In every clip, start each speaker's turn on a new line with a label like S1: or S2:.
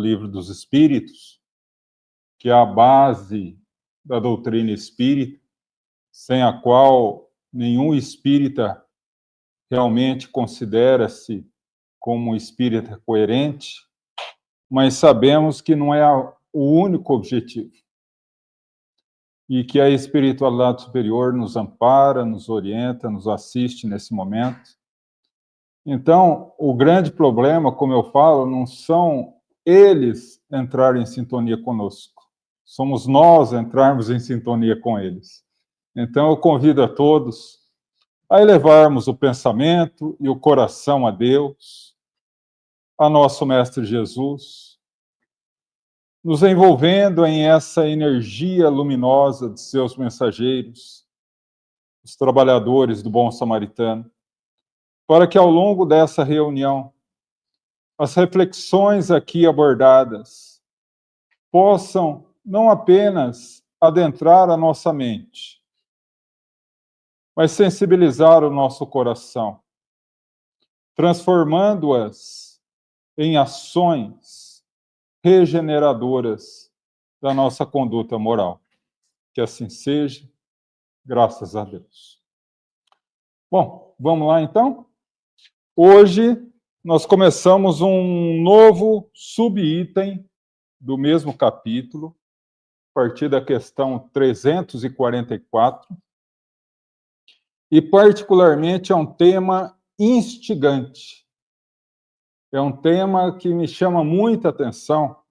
S1: Livro dos Espíritos, que é a base da doutrina espírita, sem a qual nenhum espírita realmente considera-se como um espírita coerente, mas sabemos que não é o único objetivo. E que a espiritualidade superior nos ampara, nos orienta, nos assiste nesse momento. Então, o grande problema, como eu falo, não são eles entrarem em sintonia conosco. Somos nós entrarmos em sintonia com eles. Então, eu convido a todos a elevarmos o pensamento e o coração a Deus, a nosso Mestre Jesus, nos envolvendo em essa energia luminosa de seus mensageiros, os trabalhadores do bom samaritano, para que ao longo dessa reunião, as reflexões aqui abordadas possam não apenas adentrar a nossa mente, mas sensibilizar o nosso coração, transformando-as em ações regeneradoras da nossa conduta moral. Que assim seja, graças a Deus. Bom, vamos lá então? Hoje nós começamos um novo subitem do mesmo capítulo, a partir da questão 344, e particularmente é um tema instigante. É um tema que me chama muita atenção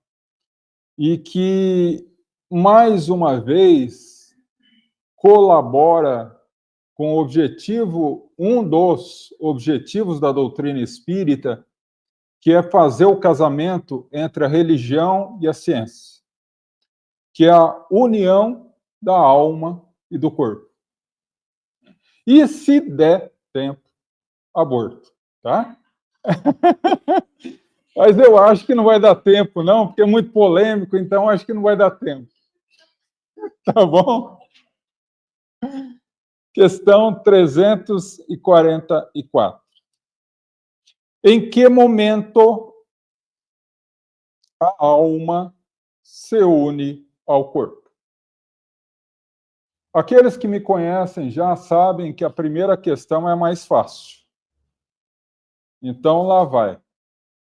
S1: e que, mais uma vez, colabora com o objetivo, um dos objetivos da doutrina espírita, que é fazer o casamento entre a religião e a ciência, que é a união da alma e do corpo. E, se der tempo, aborto, tá? Mas eu acho que não vai dar tempo, não, porque é muito polêmico, então acho que não vai dar tempo. Tá bom? Questão 344. Em que momento a alma se une ao corpo? Aqueles que me conhecem já sabem que a primeira questão é mais fácil. Então, lá vai.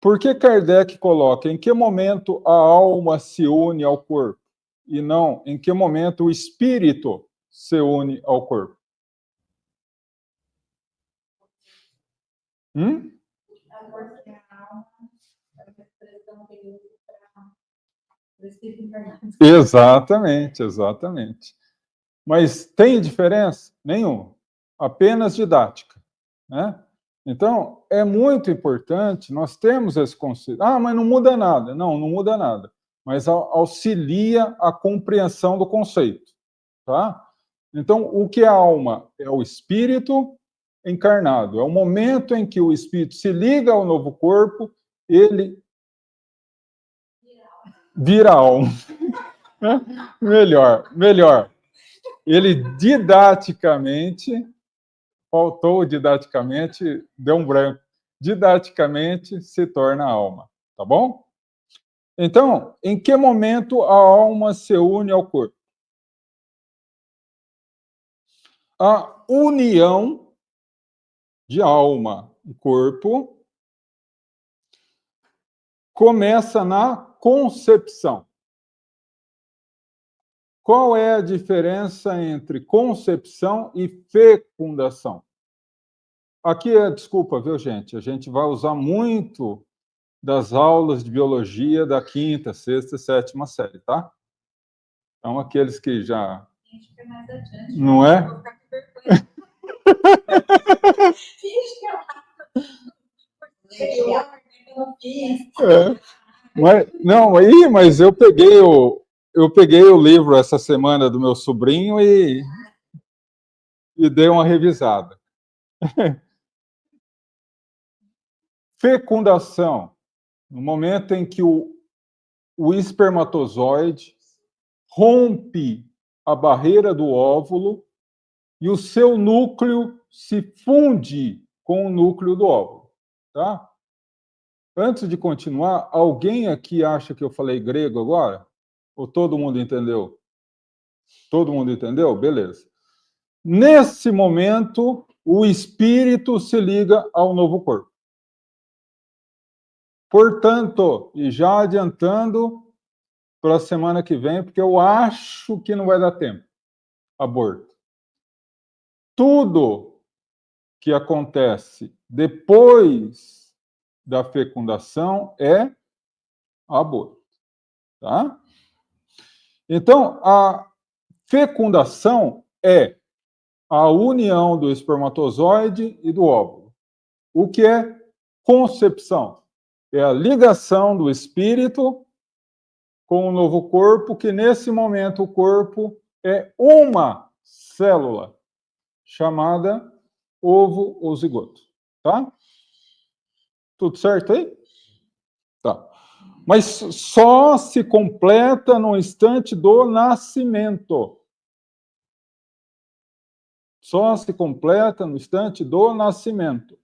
S1: Por que Kardec coloca em que momento a alma se une ao corpo? E não em que momento o espírito se une ao corpo? Exatamente, exatamente. Mas tem diferença? Nenhuma. Apenas didática, né? Então, é muito importante, nós temos esse conceito. Ah, mas não muda nada. Não, não muda nada. Mas auxilia a compreensão do conceito, tá? Então, o que é a alma? É o espírito encarnado. É o momento em que o espírito se liga ao novo corpo, ele vira alma. Melhor. Ele didaticamente, faltou didaticamente, deu um branco. Didaticamente se torna alma, tá bom? Então, em que momento a alma se une ao corpo? A união de alma e corpo começa na concepção. Qual é a diferença entre concepção e fecundação? Aqui desculpa, viu, gente? A gente vai usar muito das aulas de biologia da 5ª, 6ª e 7ª série, tá? Então, aqueles que já... Não é? Mas eu peguei o livro essa semana do meu sobrinho e dei uma revisada. Fecundação, no momento em que o espermatozoide rompe a barreira do óvulo e o seu núcleo se funde com o núcleo do óvulo, tá? Antes de continuar, alguém aqui acha que eu falei grego agora? Ou todo mundo entendeu? Todo mundo entendeu? Beleza. Nesse momento, o espírito se liga ao novo corpo. Portanto, e já adiantando para a semana que vem, porque eu acho que não vai dar tempo, aborto. Tudo que acontece depois da fecundação é aborto, tá? Então, a fecundação é a união do espermatozoide e do óvulo. O que é concepção? É a ligação do espírito com o novo corpo, que nesse momento o corpo é uma célula, chamada ovo ou zigoto. Tá? Tudo certo aí? Tá. Mas só se completa no instante do nascimento. Só se completa no instante do nascimento.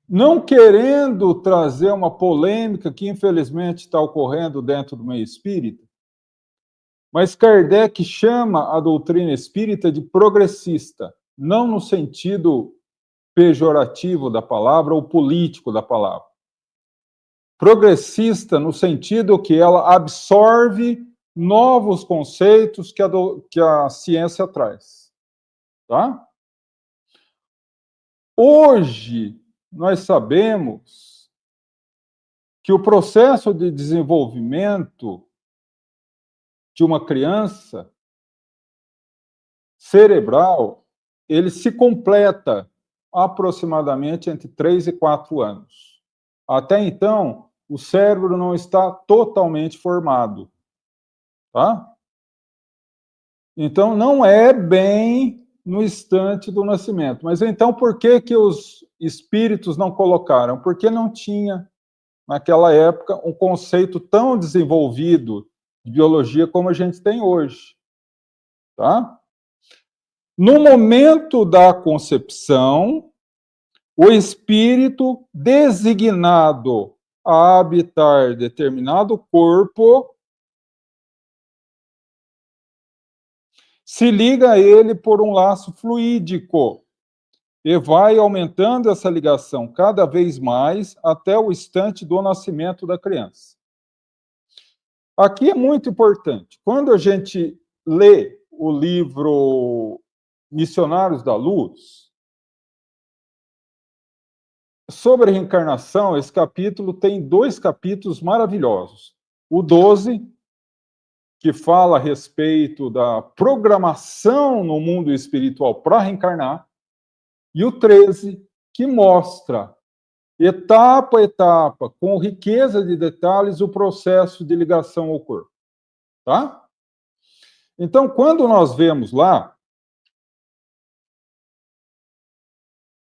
S1: Não querendo trazer uma polêmica que, infelizmente, está ocorrendo dentro do meio espírita, mas Kardec chama a doutrina espírita de progressista, não no sentido pejorativo da palavra ou político da palavra. Progressista no sentido que ela absorve novos conceitos que a ciência traz. Tá? Hoje, nós sabemos que o processo de desenvolvimento de uma criança cerebral, ele se completa aproximadamente entre 3 e 4 anos. Até então, o cérebro não está totalmente formado, tá? Então, não é bem no instante do nascimento. Mas então, por que que os espíritos não colocaram? Porque não tinha, naquela época, um conceito tão desenvolvido de biologia como a gente tem hoje, tá? No momento da concepção, o espírito designado a habitar determinado corpo se liga a ele por um laço fluídico e vai aumentando essa ligação cada vez mais até o instante do nascimento da criança. Aqui é muito importante. Quando a gente lê o livro Missionários da Luz, sobre a reencarnação, esse capítulo tem 2 capítulos maravilhosos. O 12, que fala a respeito da programação no mundo espiritual para reencarnar, e o 13, que mostra, etapa a etapa, com riqueza de detalhes, o processo de ligação ao corpo. Tá? Então, quando nós vemos lá,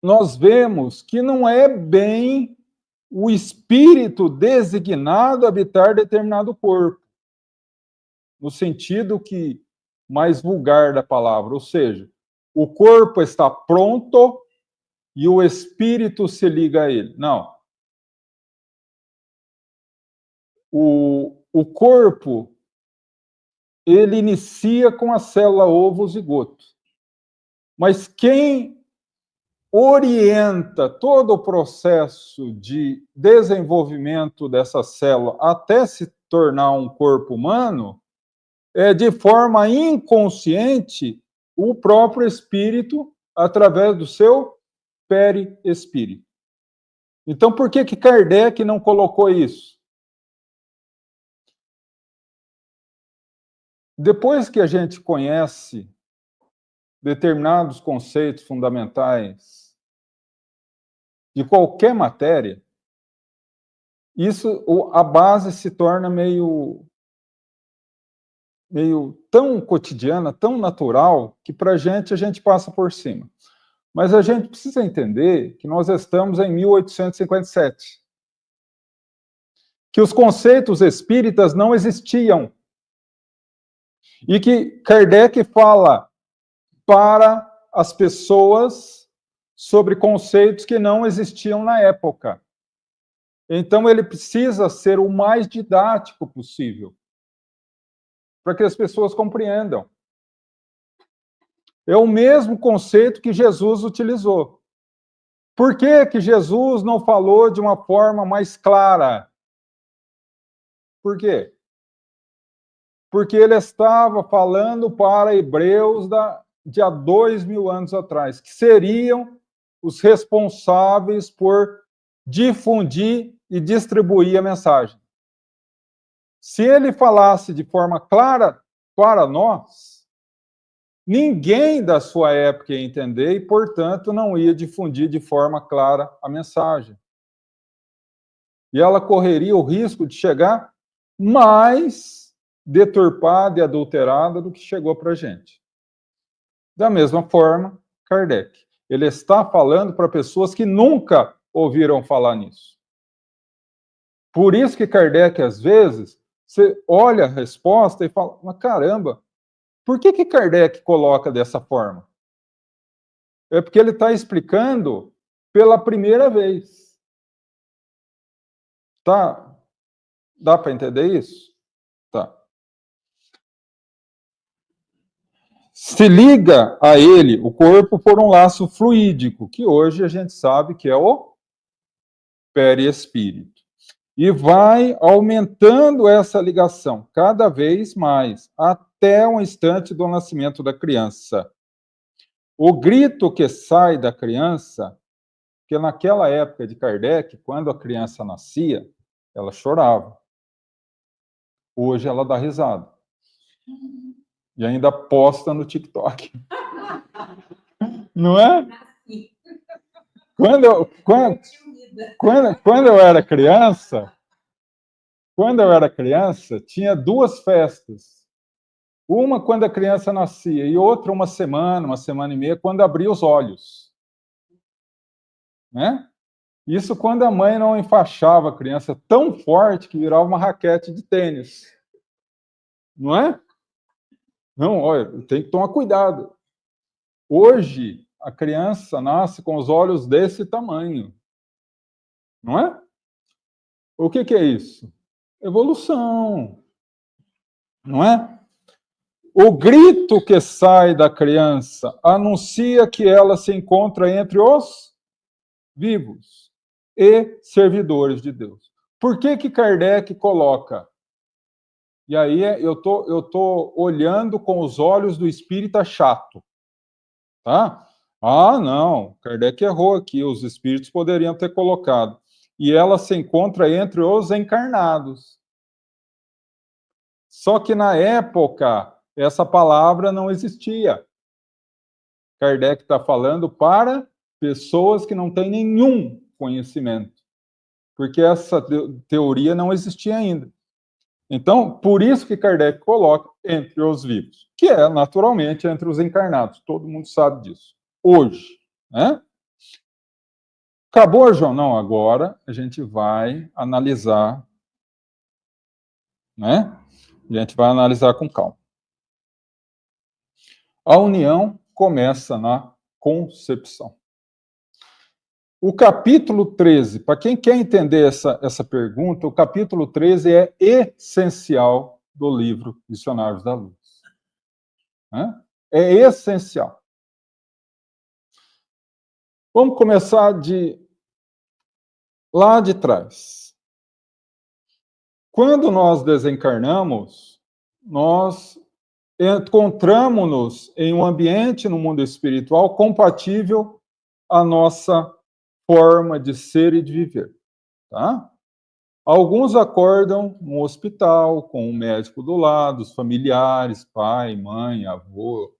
S1: nós vemos que não é bem o espírito designado a habitar determinado corpo, no sentido que mais vulgar da palavra, ou seja, o corpo está pronto e o espírito se liga a ele. Não. O corpo, ele inicia com a célula ovo zigoto. Mas quem orienta todo o processo de desenvolvimento dessa célula até se tornar um corpo humano é, de forma inconsciente, o próprio espírito, através do seu perispírito. Então, por que Kardec não colocou isso? Depois que a gente conhece determinados conceitos fundamentais de qualquer matéria, isso, a base se torna meio tão cotidiana, tão natural, que para a gente passa por cima. Mas a gente precisa entender que nós estamos em 1857, que os conceitos espíritas não existiam, e que Kardec fala para as pessoas sobre conceitos que não existiam na época. Então, ele precisa ser o mais didático possível, para que as pessoas compreendam. É o mesmo conceito que Jesus utilizou. Por que que Jesus não falou de uma forma mais clara? Por quê? Porque ele estava falando para hebreus de há 2000 anos atrás, que seriam os responsáveis por difundir e distribuir a mensagem. Se ele falasse de forma clara para nós, ninguém da sua época ia entender e, portanto, não ia difundir de forma clara a mensagem. E ela correria o risco de chegar mais deturpada e adulterada do que chegou para a gente. Da mesma forma, Kardec. Ele está falando para pessoas que nunca ouviram falar nisso. Por isso que Kardec, às vezes, você olha a resposta e fala, mas caramba, por que Kardec coloca dessa forma? É porque ele está explicando pela primeira vez. Tá? Dá para entender isso? Tá. Se liga a ele, o corpo, por um laço fluídico, que hoje a gente sabe que é o perispírito. E vai aumentando essa ligação cada vez mais, até o instante do nascimento da criança. O grito que sai da criança, que naquela época de Kardec, quando a criança nascia, ela chorava. Hoje ela dá risada. E ainda posta no TikTok. Não é? Quando eu era criança, tinha duas festas. Uma quando a criança nascia e outra uma semana e meia, quando abria os olhos. Né? Isso quando a mãe não enfaixava a criança tão forte que virava uma raquete de tênis. Não é? Não, olha, tem que tomar cuidado. Hoje, a criança nasce com os olhos desse tamanho. Não é? O que é isso? Evolução. Não é? O grito que sai da criança anuncia que ela se encontra entre os vivos e servidores de Deus. Por que Kardec coloca? E aí eu tô olhando com os olhos do espírita chato. Tá? Ah, não, Kardec errou aqui, os espíritos poderiam ter colocado. E ela se encontra entre os encarnados. Só que na época, essa palavra não existia. Kardec está falando para pessoas que não têm nenhum conhecimento, porque essa teoria não existia ainda. Então, por isso que Kardec coloca entre os vivos, que é, naturalmente, entre os encarnados. Todo mundo sabe disso. Hoje, né? Acabou, João? Não, agora a gente vai analisar, né? A gente vai analisar com calma. A união começa na concepção. O capítulo 13, para quem quer entender essa pergunta, o capítulo 13 é essencial do livro Missionários da Luz. Né? É essencial. Vamos começar lá de trás. Quando nós desencarnamos, nós encontramos-nos em um ambiente no mundo espiritual compatível à nossa forma de ser e de viver. Tá? Alguns acordam no hospital, com um médico do lado, os familiares, pai, mãe, avô.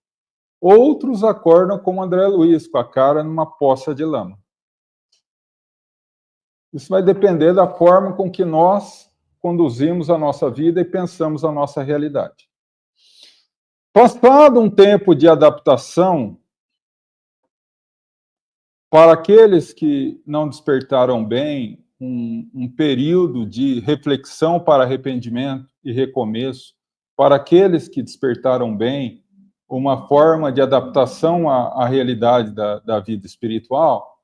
S1: Outros acordam como André Luiz, com a cara numa poça de lama. Isso vai depender da forma com que nós conduzimos a nossa vida e pensamos a nossa realidade. Passado um tempo de adaptação, para aqueles que não despertaram bem, um período de reflexão para arrependimento e recomeço. Para aqueles que despertaram bem, uma forma de adaptação à realidade da vida espiritual,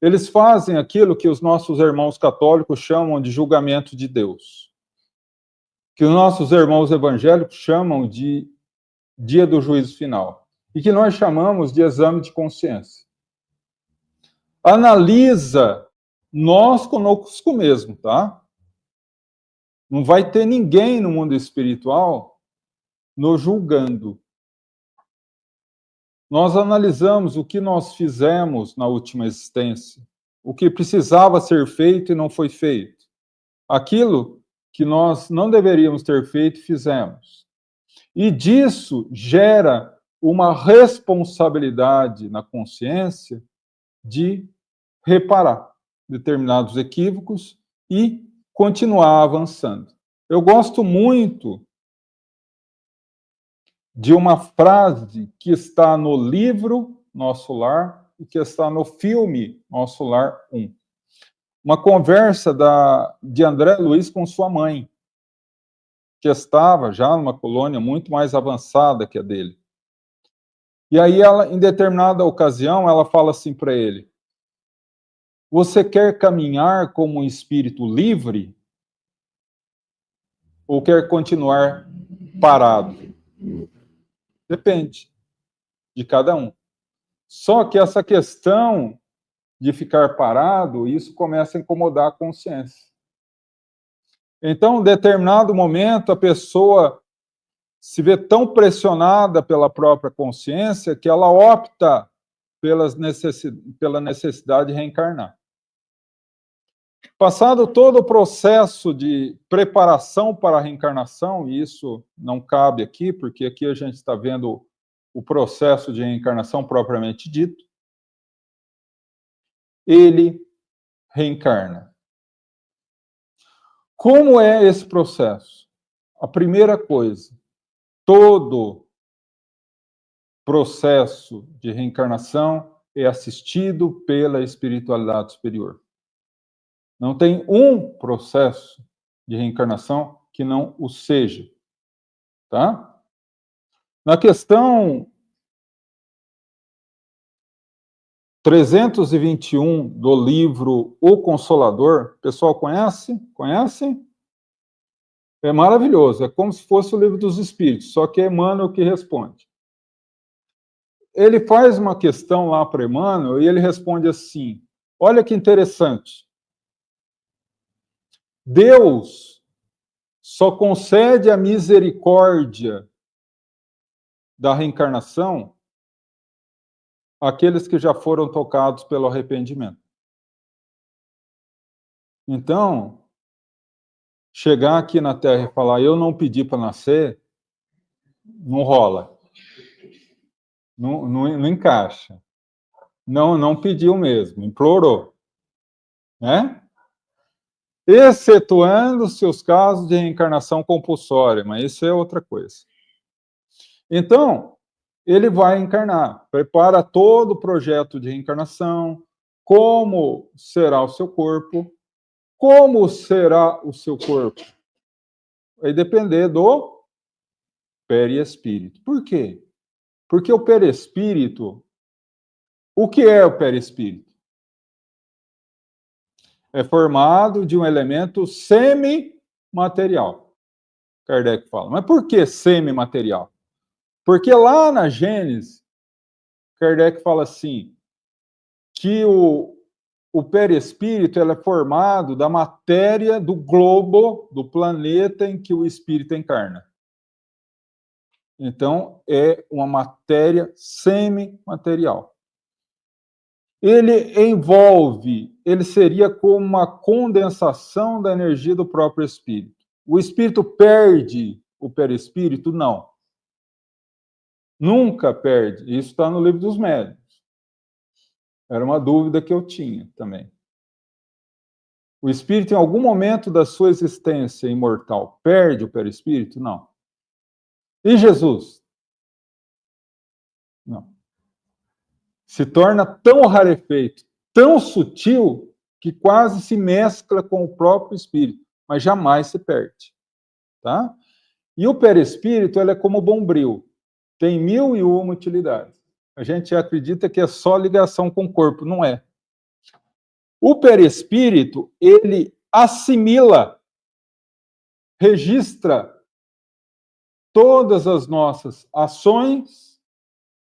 S1: eles fazem aquilo que os nossos irmãos católicos chamam de julgamento de Deus, que os nossos irmãos evangélicos chamam de dia do juízo final, e que nós chamamos de exame de consciência. Analisa nós conosco mesmo, tá? Não vai ter ninguém no mundo espiritual nos julgando. Nós analisamos o que nós fizemos na última existência, o que precisava ser feito e não foi feito. Aquilo que nós não deveríamos ter feito, fizemos. E disso gera uma responsabilidade na consciência de reparar determinados equívocos e continuar avançando. Eu gosto muito de uma frase que está no livro Nosso Lar e que está no filme Nosso Lar 1. Uma conversa de André Luiz com sua mãe, que estava já numa colônia muito mais avançada que a dele. E aí ela, em determinada ocasião, ela fala assim para ele: você quer caminhar como um espírito livre ou quer continuar parado? Depende de cada um. Só que essa questão de ficar parado, isso começa a incomodar a consciência. Então, em determinado momento, a pessoa se vê tão pressionada pela própria consciência que ela opta pela necessidade de reencarnar. Passado todo o processo de preparação para a reencarnação, e isso não cabe aqui, porque aqui a gente está vendo o processo de reencarnação propriamente dito, ele reencarna. Como é esse processo? A primeira coisa, todo processo de reencarnação é assistido pela espiritualidade superior. Não tem um processo de reencarnação que não o seja, tá? Na questão 321 do livro O Consolador, o pessoal conhece? Conhecem? É maravilhoso, é como se fosse o livro dos Espíritos, só que é Emmanuel que responde. Ele faz uma questão lá para Emmanuel e ele responde assim: olha que interessante. Deus só concede a misericórdia da reencarnação àqueles que já foram tocados pelo arrependimento. Então, chegar aqui na Terra e falar, eu não pedi para nascer, não rola. Não encaixa. Não pediu mesmo, implorou. Né? Excetuando seus casos de reencarnação compulsória, mas isso é outra coisa. Então, ele vai encarnar, prepara todo o projeto de reencarnação, como será o seu corpo, como será o seu corpo. Vai depender do perispírito. Por quê? Porque o perispírito, o que é o perispírito? É formado de um elemento semimaterial. Kardec fala. Mas por que semimaterial? Porque lá na Gênesis, Kardec fala assim, que o perispírito é formado da matéria do globo, do planeta em que o espírito encarna. Então, é uma matéria semimaterial. Ele seria como uma condensação da energia do próprio espírito. O espírito perde o perispírito? Não. Nunca perde. Isso está no Livro dos Médiuns. Era uma dúvida que eu tinha também. O espírito, em algum momento da sua existência imortal, perde o perispírito? Não. E Jesus? Não. Se torna tão rarefeito, tão sutil, que quase se mescla com o próprio espírito, mas jamais se perde. Tá? E o perispírito, ele é como o bombril. tem 1001 utilidades. A gente acredita que é só ligação com o corpo, não é. O perispírito, ele assimila, registra todas as nossas ações,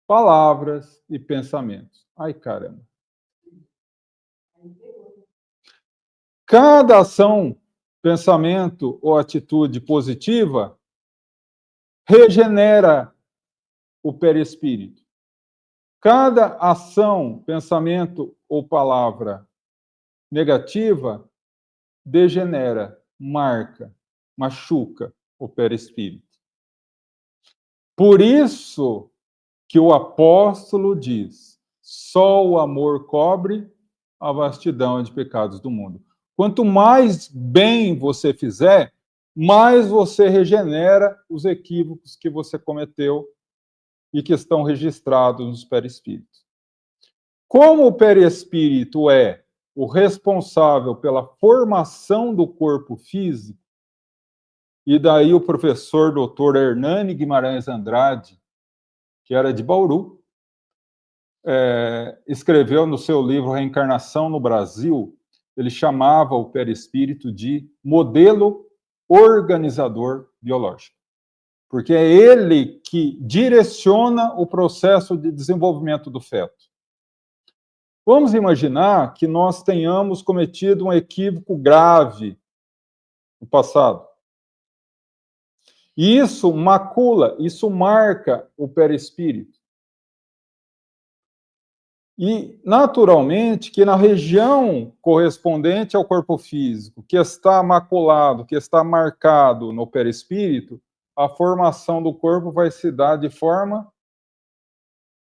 S1: palavras e pensamentos. Ai, caramba. Cada ação, pensamento ou atitude positiva regenera o perispírito. Cada ação, pensamento ou palavra negativa degenera, marca, machuca o perispírito. Por isso que o apóstolo diz: só o amor cobre a vastidão de pecados do mundo. Quanto mais bem você fizer, mais você regenera os equívocos que você cometeu e que estão registrados nos perispíritos. Como o perispírito é o responsável pela formação do corpo físico, e daí o professor Dr. Hernani Guimarães Andrade, que era de Bauru, escreveu no seu livro Reencarnação no Brasil, ele chamava o perispírito de modelo organizador biológico, porque é ele que direciona o processo de desenvolvimento do feto. Vamos imaginar que nós tenhamos cometido um equívoco grave no passado. E isso macula, isso marca o perispírito. E, naturalmente, que na região correspondente ao corpo físico, que está maculado, que está marcado no perispírito, a formação do corpo vai se dar de forma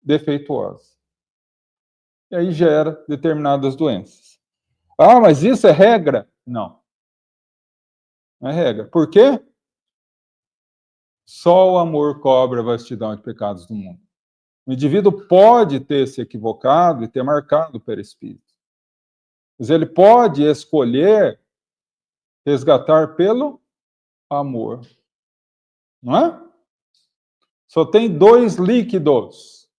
S1: defeituosa. E aí gera determinadas doenças. Ah, mas isso é regra? Não. Não é regra. Por quê? Só o amor cobre a vastidão de pecados do mundo. O indivíduo pode ter se equivocado e ter marcado o perispírito. Mas ele pode escolher resgatar pelo amor. Não é? Só tem dois líquidos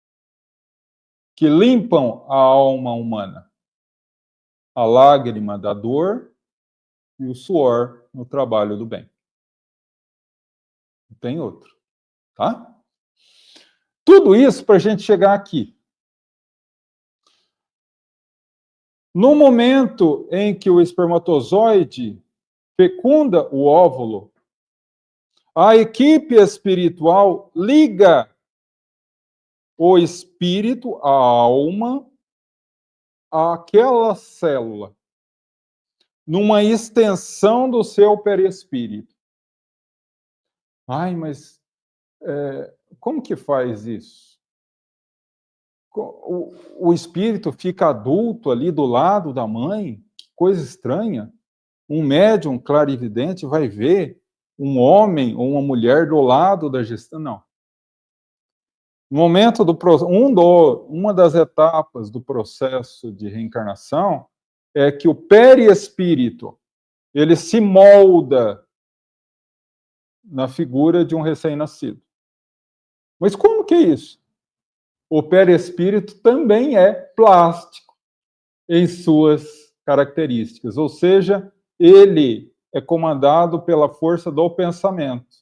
S1: que limpam a alma humana: a lágrima da dor e o suor no trabalho do bem. Não tem outro. Tá? Tudo isso para a gente chegar aqui. No momento em que o espermatozoide fecunda o óvulo, a equipe espiritual liga o espírito, a alma, àquela célula, numa extensão do seu perispírito. Ai, mas como que faz isso? O espírito fica adulto ali do lado da mãe? Que coisa estranha. Um médium clarividente vai ver um homem ou uma mulher do lado da gestante? Não. No momento uma das etapas do processo de reencarnação é que o perispírito ele se molda na figura de um recém-nascido. Mas como que é isso? O perispírito também é plástico em suas características, ou seja, ele é comandado pela força do pensamento.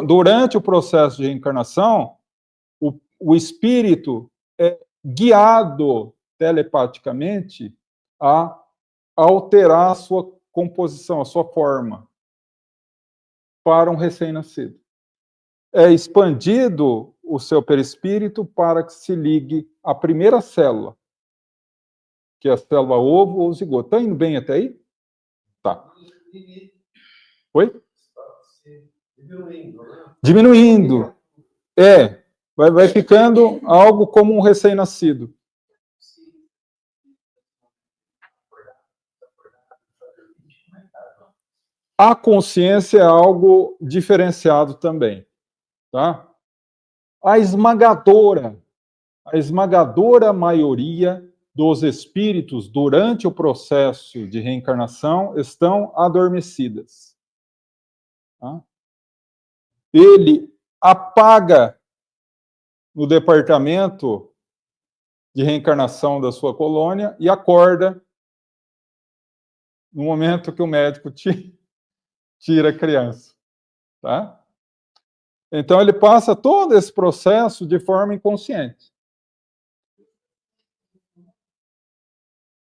S1: Durante o processo de reencarnação, o espírito é guiado telepaticamente a alterar a sua composição, a sua forma, para um recém-nascido. É expandido o seu perispírito para que se ligue à primeira célula, que é a célula ovo ou zigoto. Está indo bem até aí? Tá. Oi? Diminuindo. Vai ficando algo como um recém-nascido. A consciência é algo diferenciado também, tá? A esmagadora maioria dos espíritos durante o processo de reencarnação estão adormecidas. Tá? Ele apaga no departamento de reencarnação da sua colônia e acorda no momento que o médico tira a criança, tá? Então, ele passa todo esse processo de forma inconsciente.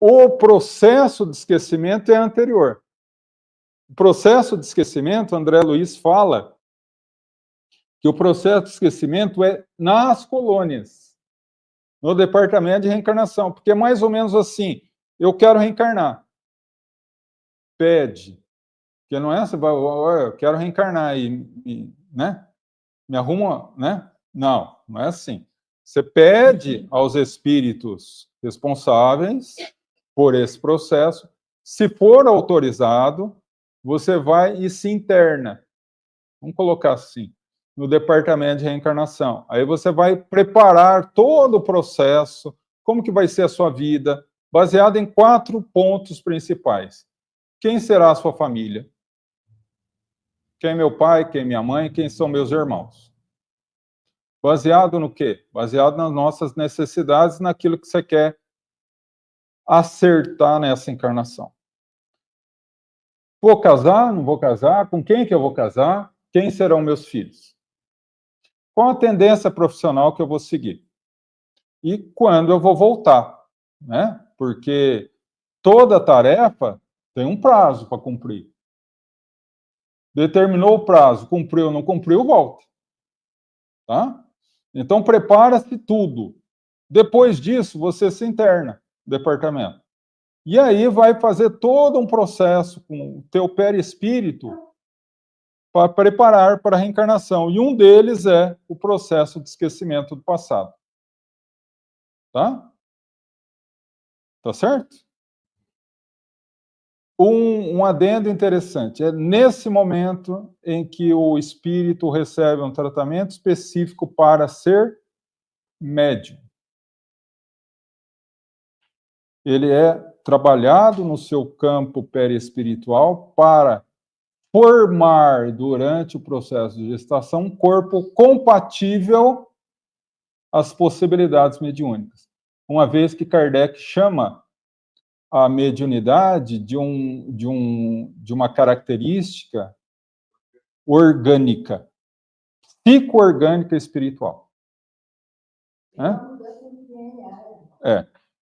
S1: O processo de esquecimento é anterior. O processo de esquecimento, André Luiz fala que o processo de esquecimento é nas colônias, no departamento de reencarnação, porque é mais ou menos assim, eu quero reencarnar. Pede. Porque não é assim, eu quero reencarnar e né? Me arruma, né? Não, não é assim. Você pede aos espíritos responsáveis por esse processo. Se for autorizado, você vai e se interna. Vamos colocar assim, no departamento de reencarnação. Aí você vai preparar todo o processo, como que vai ser a sua vida, baseado em 4 pontos principais. Quem será a sua família? Quem é meu pai, quem é minha mãe, quem são meus irmãos? Baseado no quê? Baseado nas nossas necessidades, naquilo que você quer acertar nessa encarnação. Vou casar? Não vou casar? Com quem que eu vou casar? Quem serão meus filhos? Qual a tendência profissional que eu vou seguir? E quando eu vou voltar, né? Porque toda tarefa tem um prazo para cumprir. Determinou o prazo, cumpriu ou não cumpriu, volta. Tá? Então, prepara-se tudo. Depois disso, você se interna no departamento. E aí vai fazer todo um processo com o teu perispírito para preparar para a reencarnação. E um deles é o processo de esquecimento do passado. Tá? Tá certo? Um adendo interessante. É nesse momento em que o espírito recebe um tratamento específico para ser médium. Ele é trabalhado no seu campo perispiritual para formar, durante o processo de gestação, um corpo compatível às possibilidades mediúnicas. Uma vez que Kardec chama a mediunidade de uma característica orgânica, psico-orgânica espiritual.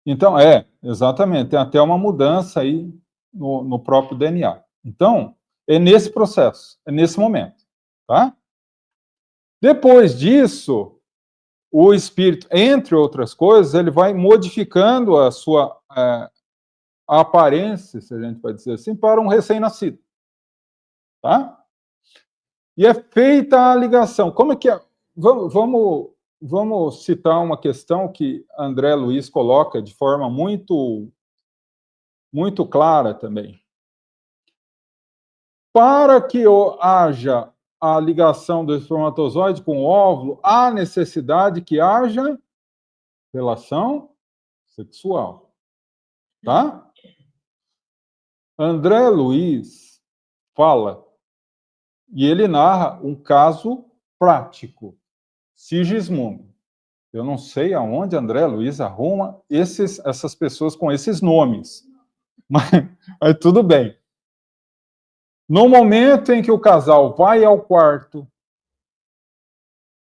S1: Então, exatamente, tem até uma mudança aí no próprio DNA. Então, é nesse processo, é nesse momento, tá? Depois disso, o espírito, entre outras coisas, ele vai modificando a sua a aparência, se a gente pode dizer assim, para um recém-nascido, tá? E é feita a ligação. Como é que é? Vamos citar uma questão que André Luiz coloca de forma muito clara também. Para que haja a ligação do espermatozoide com o óvulo, há necessidade que haja relação sexual. Tá? André Luiz fala, e ele narra um caso prático. Sigismundo. Eu não sei aonde André Luiz arruma essas pessoas com esses nomes, mas tudo bem. No momento em que o casal vai ao quarto,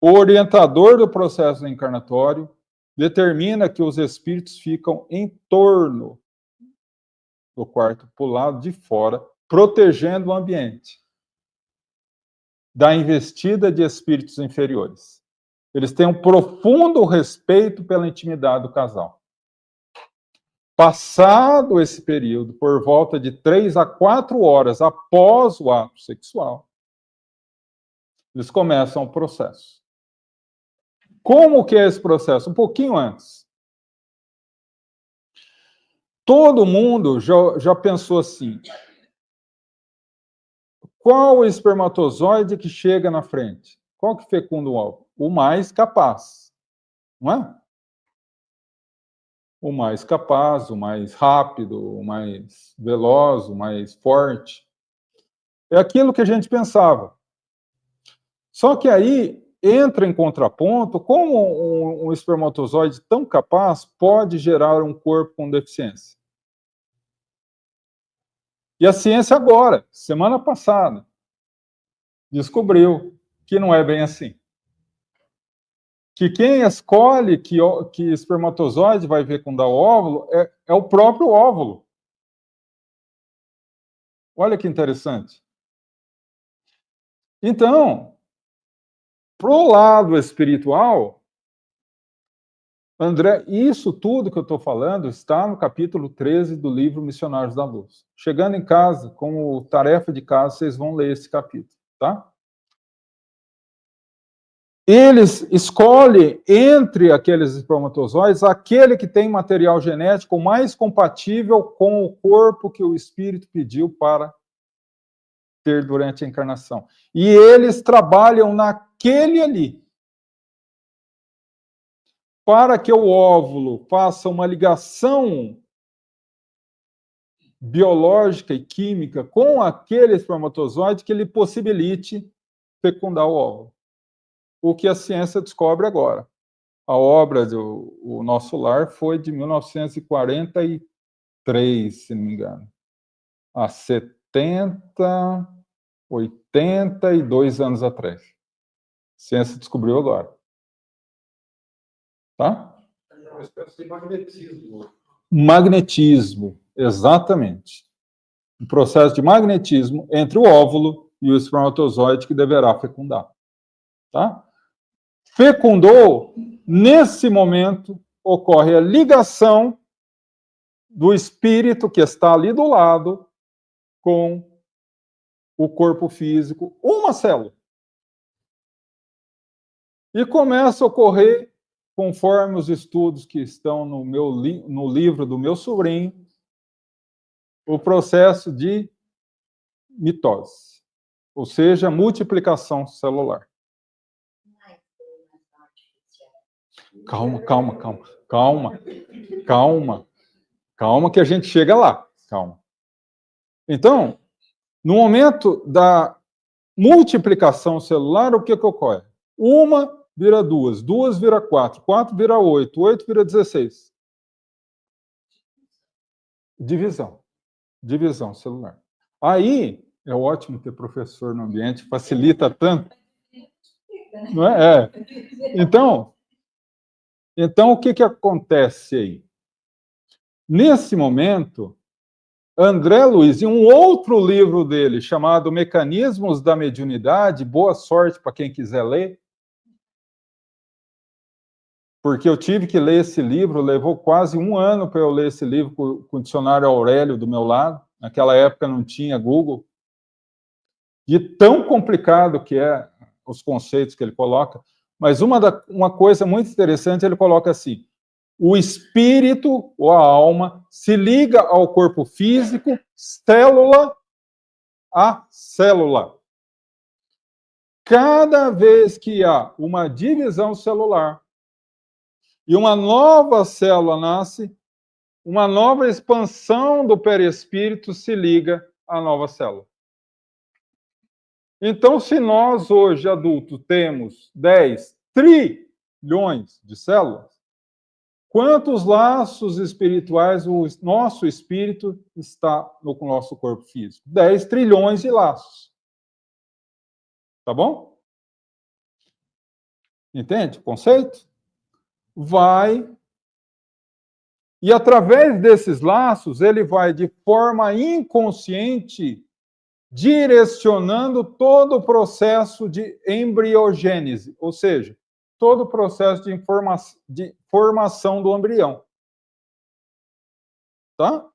S1: o orientador do processo encarnatório determina que os espíritos ficam em torno do quarto, para o lado de fora, protegendo o ambiente da investida de espíritos inferiores. Eles têm um profundo respeito pela intimidade do casal. Passado esse período, por volta de 3 a 4 horas após o ato sexual, eles começam o processo. Como que é esse processo? Um pouquinho antes. Todo mundo já pensou assim, qual o espermatozoide que chega na frente? Qual que fecunda o óvulo? O mais capaz, não é? O mais capaz, o mais rápido, o mais veloz, o mais forte. É aquilo que a gente pensava. Só que aí entra em contraponto, como um espermatozoide tão capaz pode gerar um corpo com deficiência? E a ciência agora, semana passada, descobriu que não é bem assim. Que quem escolhe que espermatozoide vai fecundar o óvulo é o próprio óvulo. Olha que interessante. Então, pro lado espiritual, André, isso tudo que eu estou falando está no capítulo 13 do livro Missionários da Luz. Chegando em casa, como tarefa de casa, vocês vão ler esse capítulo, tá? Eles escolhem, entre aqueles espermatozoides, aquele que tem material genético mais compatível com o corpo que o espírito pediu para ter durante a encarnação. E eles trabalham naquele ali, para que o óvulo faça uma ligação biológica e química com aquele espermatozoide que lhe possibilite fecundar o óvulo. O que a ciência descobre agora. A obra do O Nosso Lar foi de 1943, se não me engano. Há 82 anos atrás. A ciência descobriu agora. Tá? É uma espécie de magnetismo. Magnetismo, exatamente. Um processo de magnetismo entre o óvulo e o espermatozoide que deverá fecundar. Tá? Fecundou, nesse momento, ocorre a ligação do espírito que está ali do lado com o corpo físico, uma célula. E começa a ocorrer, conforme os estudos que estão no livro do meu sobrinho, o processo de mitose, ou seja, multiplicação celular. Calma, que a gente chega lá. Calma. Então, no momento da multiplicação celular, o que ocorre? Uma vira duas, duas vira quatro, quatro vira oito, oito vira 16. Divisão celular. Aí, é ótimo ter professor no ambiente, facilita tanto. Não é? Então, o que acontece aí? Nesse momento, André Luiz, em um outro livro dele, chamado Mecanismos da Mediunidade, boa sorte para quem quiser ler, porque eu tive que ler esse livro, levou quase um ano para eu ler esse livro com o dicionário Aurélio do meu lado, naquela época não tinha Google, de tão complicado que é os conceitos que ele coloca, mas uma coisa muito interessante, ele coloca assim: o espírito ou a alma se liga ao corpo físico, célula a célula. Cada vez que há uma divisão celular e uma nova célula nasce, uma nova expansão do perispírito se liga à nova célula. Então, se nós hoje, adultos, temos 10 trilhões de células, quantos laços espirituais o nosso espírito está no nosso corpo físico? 10 trilhões de laços. Tá bom? Entende o conceito? Vai. E através desses laços, ele vai, de forma inconsciente, direcionando todo o processo de embriogênese, ou seja, todo o processo de formação do embrião. Tá?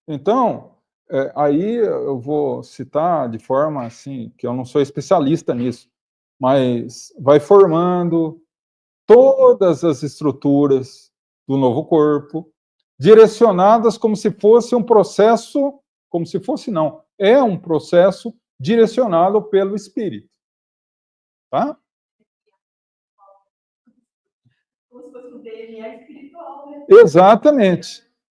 S1: Então, aí eu vou citar de forma assim, que eu não sou especialista nisso, mas vai formando todas as estruturas do novo corpo, direcionadas como se fosse um processo, como se fosse não, é um processo direcionado pelo espírito. Tá? Como se fosse um DNA espiritual, né?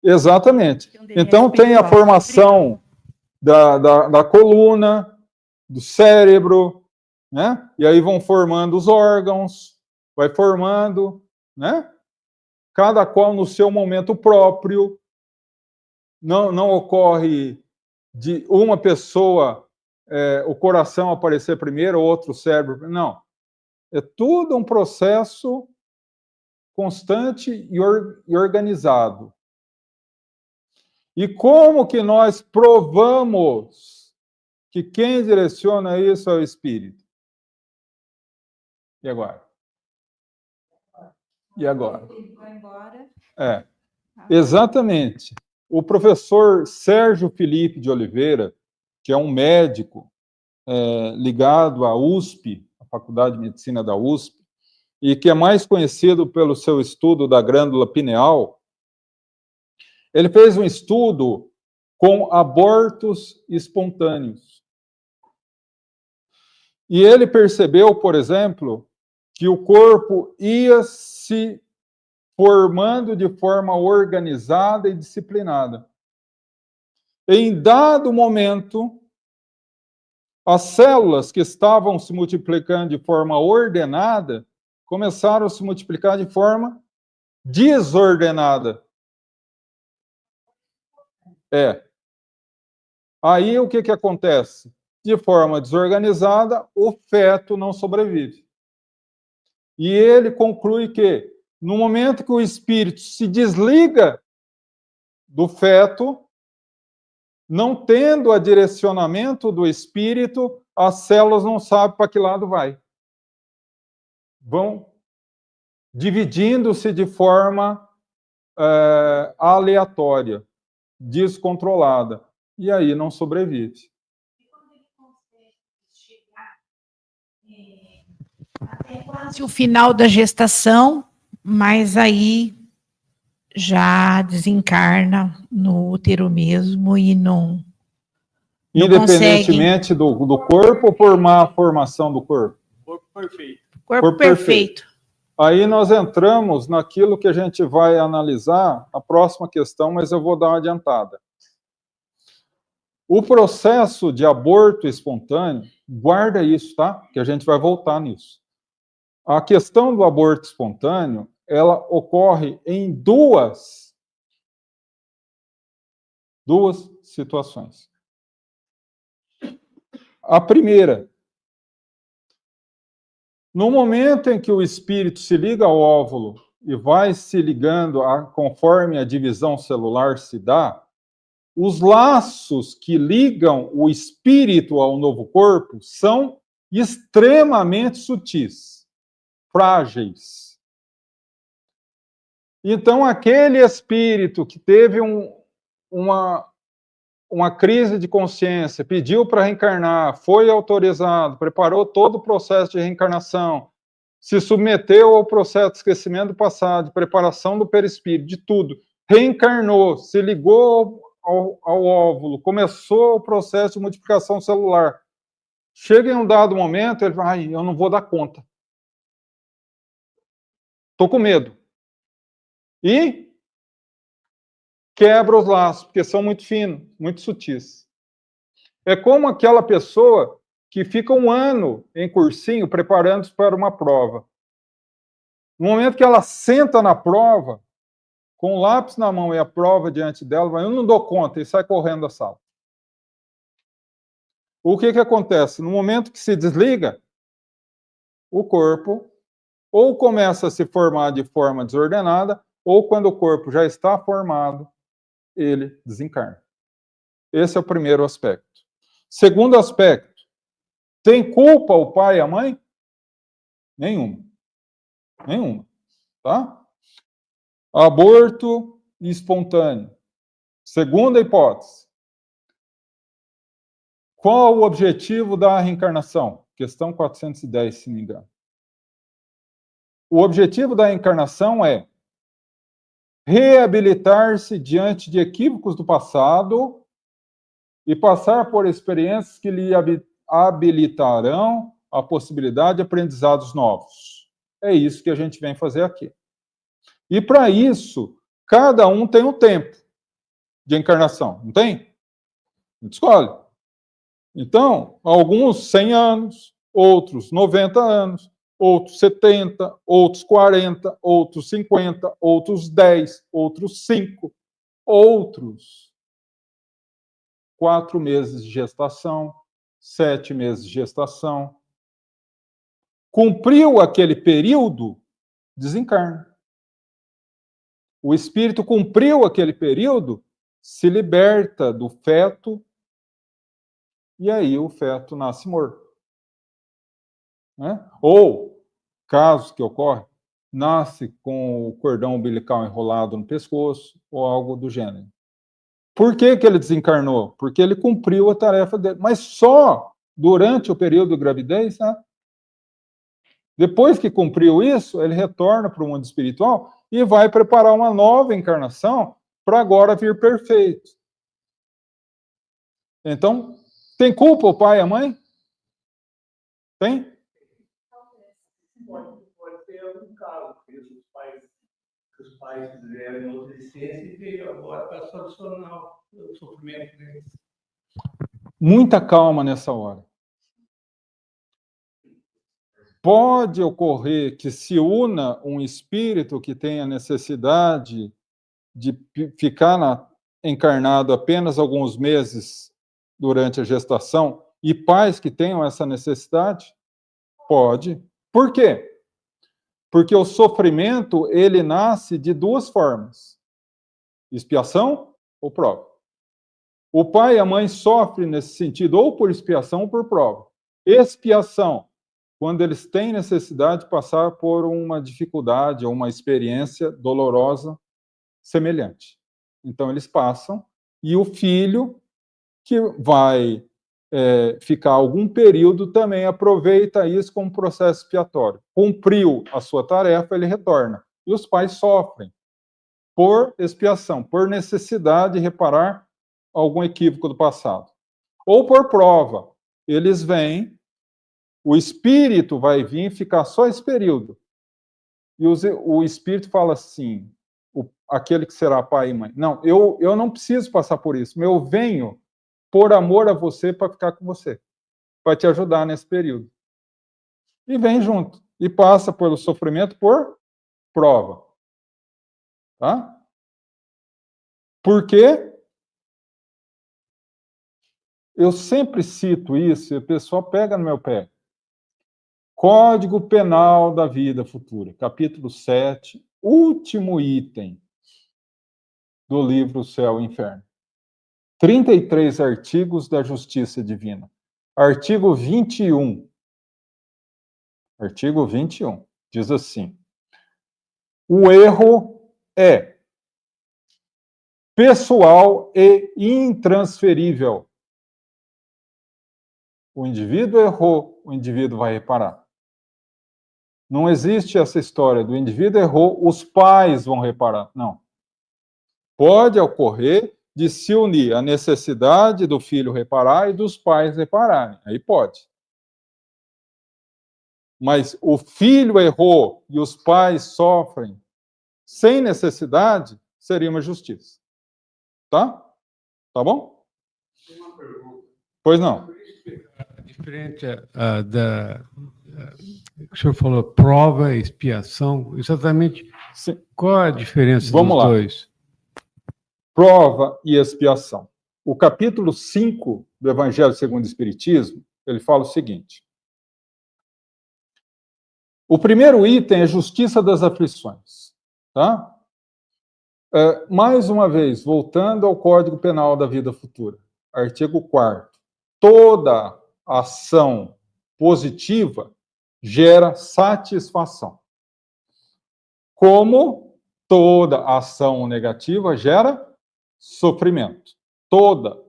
S1: Exatamente. Então tem a formação da coluna, do cérebro, né? E aí vão formando os órgãos, vai formando, né? Cada qual no seu momento próprio. Não ocorre de uma pessoa, o coração aparecer primeiro, outro o cérebro. Não. É tudo um processo constante e organizado. E como que nós provamos que quem direciona isso é o Espírito? E agora? E agora? Exatamente. O professor Sérgio Felipe de Oliveira, que é um médico ligado à USP, a Faculdade de Medicina da USP, e que é mais conhecido pelo seu estudo da glândula pineal, ele fez um estudo com abortos espontâneos. E ele percebeu, por exemplo, que o corpo ia se formando de forma organizada e disciplinada. Em dado momento, as células que estavam se multiplicando de forma ordenada começaram a se multiplicar de forma desordenada. Aí o que acontece? De forma desorganizada, o feto não sobrevive. E ele conclui que, no momento que o espírito se desliga do feto, não tendo o direcionamento do espírito, as células não sabem para que lado vai. Vão dividindo-se de forma aleatória, descontrolada. E aí não sobrevive.
S2: E quando ele consegue chegar até quase o final da gestação, mas aí já desencarna no útero mesmo e não
S1: independentemente do corpo ou por má formação do corpo?
S3: Corpo perfeito.
S2: Corpo perfeito.
S1: Aí nós entramos naquilo que a gente vai analisar, a próxima questão, mas eu vou dar uma adiantada. O processo de aborto espontâneo, guarda isso, tá? Que a gente vai voltar nisso. A questão do aborto espontâneo, ela ocorre em duas situações. A primeira, no momento em que o espírito se liga ao óvulo e vai se ligando conforme a divisão celular se dá, os laços que ligam o espírito ao novo corpo são extremamente sutis, frágeis. Então, aquele espírito que teve uma crise de consciência, pediu para reencarnar, foi autorizado, preparou todo o processo de reencarnação, se submeteu ao processo de esquecimento do passado, de preparação do perispírito, de tudo, reencarnou, se ligou ao óvulo, começou o processo de multiplicação celular. Chega em um dado momento, ele fala, eu não vou dar conta. Estou com medo. E quebra os laços, porque são muito finos, muito sutis. É como aquela pessoa que fica um ano em cursinho preparando-se para uma prova. No momento que ela senta na prova, com o lápis na mão e a prova diante dela, eu não dou conta, e sai correndo da sala. O que acontece? No momento que se desliga, o corpo ou começa a se formar de forma desordenada, ou quando o corpo já está formado, ele desencarna. Esse é o primeiro aspecto. Segundo aspecto, tem culpa o pai e a mãe? Nenhuma. Nenhuma. Tá? Aborto espontâneo. Segunda hipótese. Qual o objetivo da reencarnação? Questão 410, se não me engano. O objetivo da reencarnação é reabilitar-se diante de equívocos do passado e passar por experiências que lhe habilitarão a possibilidade de aprendizados novos. É isso que a gente vem fazer aqui. E para isso, cada um tem um tempo de encarnação, não tem? A gente escolhe. Então, alguns 100 anos, outros 90 anos, outros 70, outros 40, outros 50, outros 10, outros 5, outros 4 meses de gestação, 7 meses de gestação. Cumpriu aquele período, desencarna. O espírito cumpriu aquele período, se liberta do feto, e aí o feto nasce morto. Né? Ou, casos que ocorrem, nasce com o cordão umbilical enrolado no pescoço, ou algo do gênero. Por que que ele desencarnou? Porque ele cumpriu a tarefa dele, mas só durante o período de gravidez, né? Depois que cumpriu isso, ele retorna para o mundo espiritual e vai preparar uma nova encarnação para agora vir perfeito. Então, tem culpa o pai e a mãe? Tem?
S3: Pode ter algum caso, que os pais fizeram outra existência e veio agora para solucionar o sofrimento deles.
S1: Muita calma nessa hora. Pode ocorrer que se una um espírito que tenha necessidade de ficar encarnado apenas alguns meses durante a gestação e pais que tenham essa necessidade? Pode. Por quê? Porque o sofrimento, ele nasce de duas formas: expiação ou prova. O pai e a mãe sofrem nesse sentido, ou por expiação ou por prova. Expiação, quando eles têm necessidade de passar por uma dificuldade ou uma experiência dolorosa semelhante. Então, eles passam, e o filho, que vai ficar algum período, também aproveita isso como processo expiatório. Cumpriu a sua tarefa, ele retorna. E os pais sofrem por expiação, por necessidade de reparar algum equívoco do passado. Ou por prova. Eles vêm, o espírito vai vir e ficar só esse período. E o espírito fala assim, aquele que será pai e mãe: não, eu não preciso passar por isso, eu venho por amor a você para ficar com você, para te ajudar nesse período. E vem junto, e passa pelo sofrimento por prova. Tá? Por quê? Eu sempre cito isso, e o pessoal pega no meu pé. Código Penal da Vida Futura, capítulo 7, último item do livro Céu e Inferno. 33 artigos da Justiça Divina. Artigo 21. Artigo 21. Diz assim: o erro é pessoal e intransferível. O indivíduo errou, o indivíduo vai reparar. Não existe essa história do indivíduo errou, os pais vão reparar. Não. Pode ocorrer de se unir a necessidade do filho reparar e dos pais repararem. Aí pode. Mas o filho errou e os pais sofrem sem necessidade, seria uma justiça. Tá? Tá bom?
S3: Tem uma pergunta.
S1: Pois não.
S3: Diferente o senhor falou prova, expiação, exatamente.
S1: Sim.
S3: Qual a diferença
S1: Vamos
S3: dos
S1: lá.
S3: dois?
S1: Prova e expiação. O capítulo 5 do Evangelho segundo o Espiritismo, ele fala o seguinte: o primeiro item é justiça das aflições. Tá? Mais uma vez, voltando ao Código Penal da Vida Futura, artigo 4º. Toda ação positiva gera satisfação. Como toda ação negativa gera sofrimento. Toda.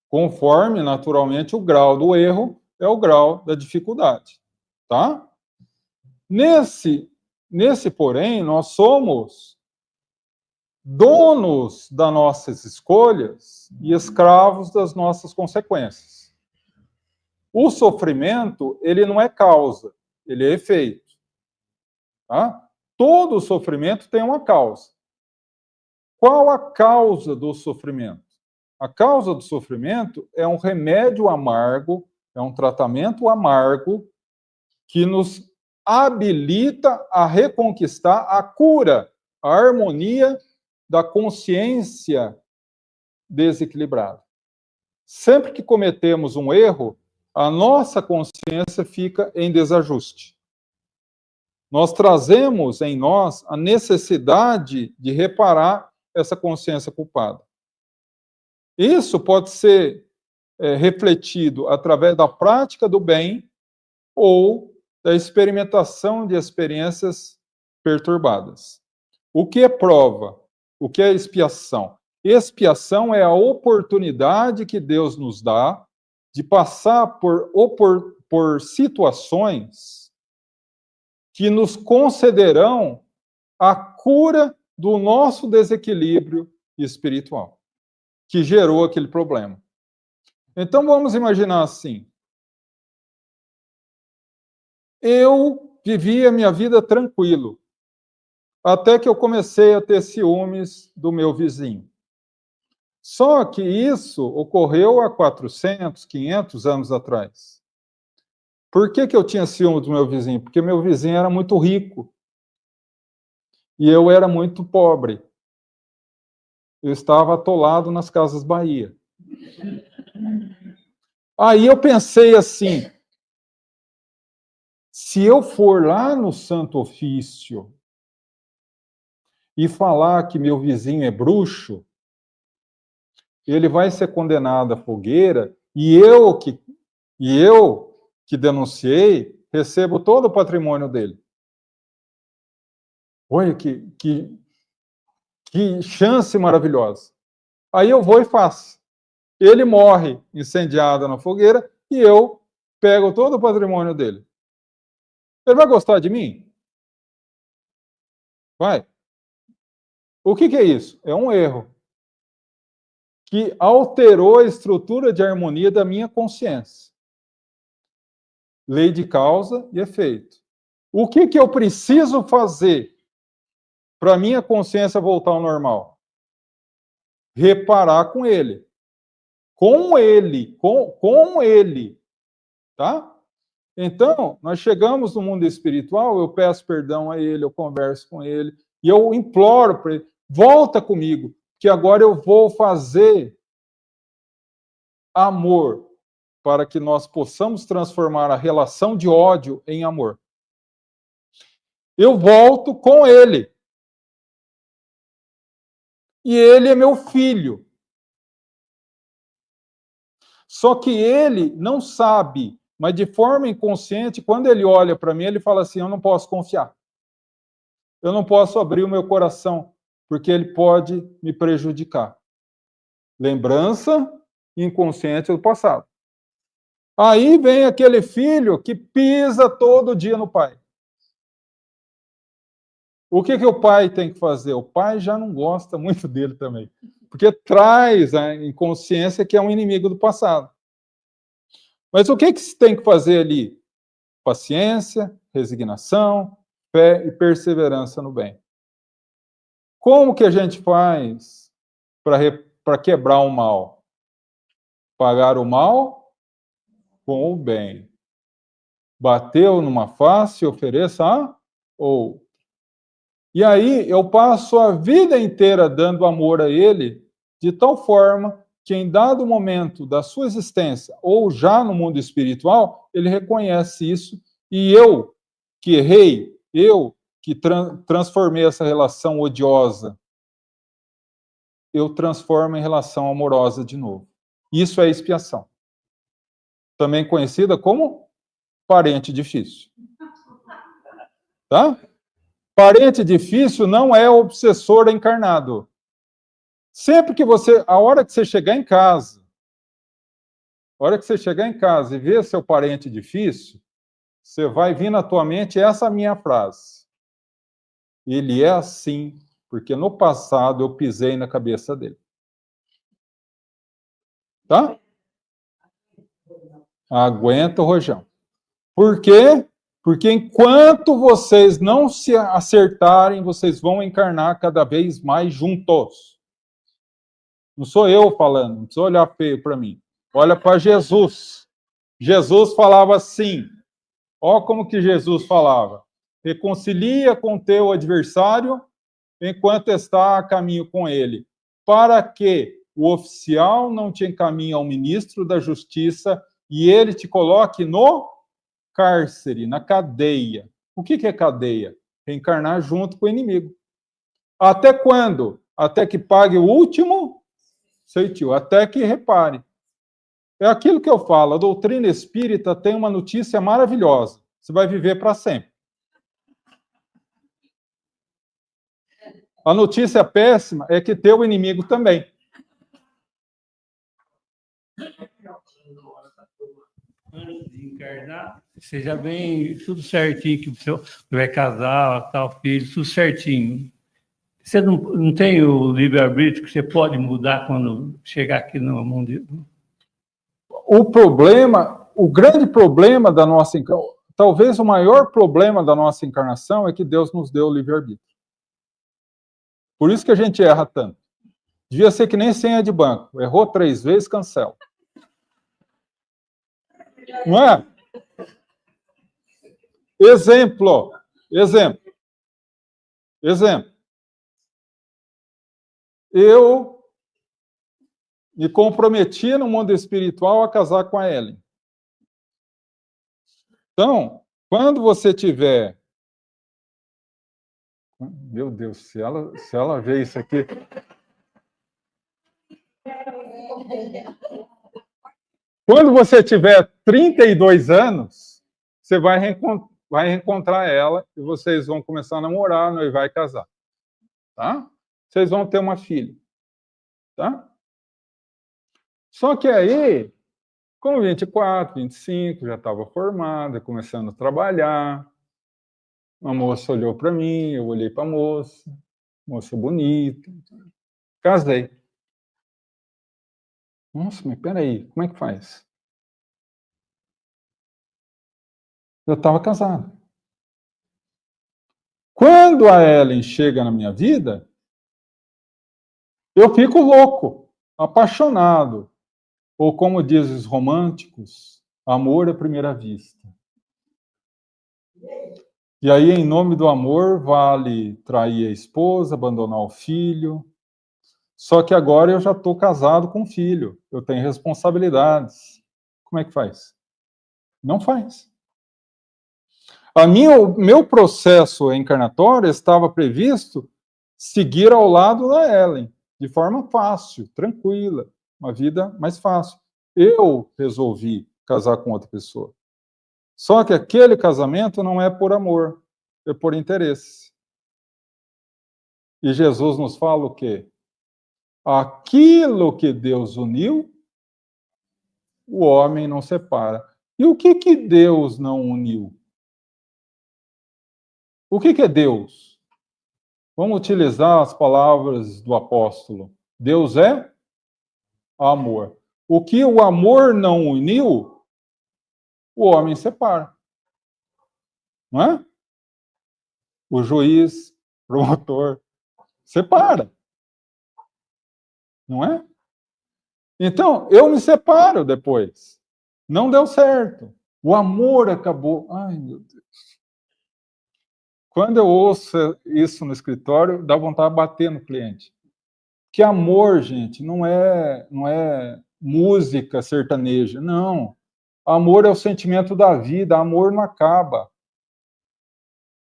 S1: Conforme, naturalmente, o grau do erro é o grau da dificuldade. Tá? Nesse, porém, nós somos donos das nossas escolhas e escravos das nossas consequências. O sofrimento, ele não é causa, ele é efeito. Tá? Todo sofrimento tem uma causa. Qual a causa do sofrimento? A causa do sofrimento é um remédio amargo É um tratamento amargo que nos habilita a reconquistar a cura, a harmonia da consciência desequilibrada. Sempre que cometemos um erro, a nossa consciência fica em desajuste. Nós trazemos em nós a necessidade de reparar essa consciência culpada. Isso pode ser refletido através da prática do bem ou da experimentação de experiências perturbadas. O que é prova? O que é expiação? Expiação é a oportunidade que Deus nos dá de passar por situações que nos concederão a cura do nosso desequilíbrio espiritual, que gerou aquele problema. Então, vamos imaginar assim. Eu vivia a minha vida tranquilo, até que eu comecei a ter ciúmes do meu vizinho. Só que isso ocorreu há 400, 500 anos atrás. Por que eu tinha ciúmes do meu vizinho? Porque meu vizinho era muito rico e eu era muito pobre. Eu estava atolado nas Casas Bahia. Aí eu pensei assim, se eu for lá no Santo Ofício e falar que meu vizinho é bruxo, ele vai ser condenado à fogueira e eu que denunciei, recebo todo o patrimônio dele. Olha que chance maravilhosa. Aí eu vou e faço. Ele morre incendiado na fogueira e eu pego todo o patrimônio dele. Ele vai gostar de mim? Vai. O que é isso? É um erro que alterou a estrutura de harmonia da minha consciência. Lei de causa e efeito. O que eu preciso fazer para a minha consciência voltar ao normal? Reparar com ele. Com ele. Tá? Então, nós chegamos no mundo espiritual, eu peço perdão a ele, eu converso com ele, e eu imploro para ele, volta comigo, que agora eu vou fazer amor, para que nós possamos transformar a relação de ódio em amor. Eu volto com ele. E ele é meu filho. Só que ele não sabe, mas de forma inconsciente, quando ele olha para mim, ele fala assim, eu não posso confiar. Eu não posso abrir o meu coração, porque ele pode me prejudicar. Lembrança inconsciente do passado. Aí vem aquele filho que pisa todo dia no pai. O que o pai tem que fazer? O pai já não gosta muito dele também, porque traz a inconsciência que é um inimigo do passado. Mas o que se tem que fazer ali? Paciência, resignação, fé e perseverança no bem. Como que a gente faz para quebrar o mal? Pagar o mal com o bem. Bateu numa face, ofereça a outra. E aí eu passo a vida inteira dando amor a ele, de tal forma que em dado momento da sua existência, ou já no mundo espiritual, ele reconhece isso, e eu que errei, eu que transformei essa relação odiosa, eu transformo em relação amorosa de novo. Isso é expiação. Também conhecida como parente difícil. Tá? Parente difícil não é obsessor encarnado. Sempre que a hora que você chegar em casa, e ver seu parente difícil, você vai vir na tua mente essa minha frase. Ele é assim, porque no passado eu pisei na cabeça dele. Tá? Aguenta o rojão. Por quê? Porque enquanto vocês não se acertarem, vocês vão encarnar cada vez mais juntos. Não sou eu falando, não precisa olhar feio para mim. Olha para Jesus. Jesus falava assim, ó como que Jesus falava, reconcilia com teu adversário enquanto está a caminho com ele, para que o oficial não te encaminhe ao ministro da justiça e ele te coloque no cárcere, na cadeia. O que é cadeia? Reencarnar junto com o inimigo. Até quando? Até que pague o último ceitil, até que repare. É aquilo que eu falo, a doutrina espírita tem uma notícia maravilhosa. Você vai viver para sempre. A notícia péssima é que teu inimigo também.
S3: Antes de encarnar, seja bem tudo certinho, que você vai casar, tal filho, tudo certinho. Você não tem o livre-arbítrio que você pode mudar quando chegar aqui no mundo?
S1: O problema, o grande problema da nossa encarnação, talvez o maior problema da nossa encarnação é que Deus nos deu o livre-arbítrio. Por isso que a gente erra tanto. Devia ser que nem senha de banco. Errou 3 vezes, cancela. Não é? Exemplo. Eu me comprometi no mundo espiritual a casar com a Ellen. Então, quando você tiver... Meu Deus, se ela vê isso aqui... Quando você tiver 32 anos, você vai reencontrar ela e vocês vão começar a namorar, noivar e casar. Tá? Vocês vão ter uma filha. Tá? Só que aí, com 24, 25, já estava formada, começando a trabalhar. Uma moça olhou para mim, eu olhei para a moça bonita. Casei. Nossa, mas peraí, como é que faz? Eu estava casado. Quando a Ellen chega na minha vida, eu fico louco, apaixonado. Ou como dizem os românticos, amor à primeira vista. E aí, em nome do amor, vale trair a esposa, abandonar o filho. Só que agora eu já estou casado com um filho, eu tenho responsabilidades. Como é que faz? Não faz. O meu processo encarnatório estava previsto seguir ao lado da Ellen, de forma fácil, tranquila, uma vida mais fácil. Eu resolvi casar com outra pessoa. Só que aquele casamento não é por amor, é por interesse. E Jesus nos fala o quê? Aquilo que Deus uniu, o homem não separa. E o que Deus não uniu? O que é Deus? Vamos utilizar as palavras do apóstolo. Deus é amor. O que o amor não uniu, o homem separa. Não é? O juiz, promotor, separa. Não é? Então, eu me separo depois. Não deu certo. O amor acabou. Ai, meu Deus. Quando eu ouço isso no escritório, dá vontade de bater no cliente. Que amor, gente, não é música sertaneja. Não. Amor é o sentimento da vida. Amor não acaba.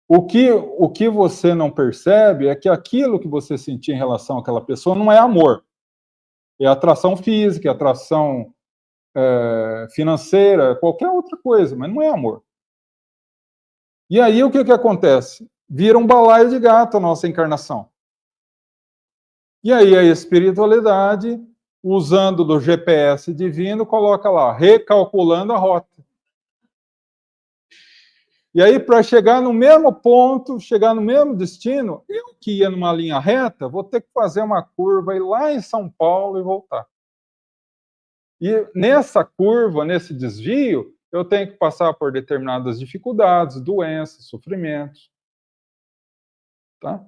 S1: O que você não percebe é que aquilo que você sentia em relação àquela pessoa não é amor. É atração física, é atração financeira, qualquer outra coisa, mas não é amor. E aí o que acontece? Vira um balaio de gato a nossa encarnação. E aí a espiritualidade, usando do GPS divino, coloca lá, recalculando a rota. E aí, para chegar no mesmo ponto, chegar no mesmo destino, eu que ia numa linha reta, vou ter que fazer uma curva, ir lá em São Paulo e voltar. E nessa curva, nesse desvio, eu tenho que passar por determinadas dificuldades, doenças, sofrimentos. Tá?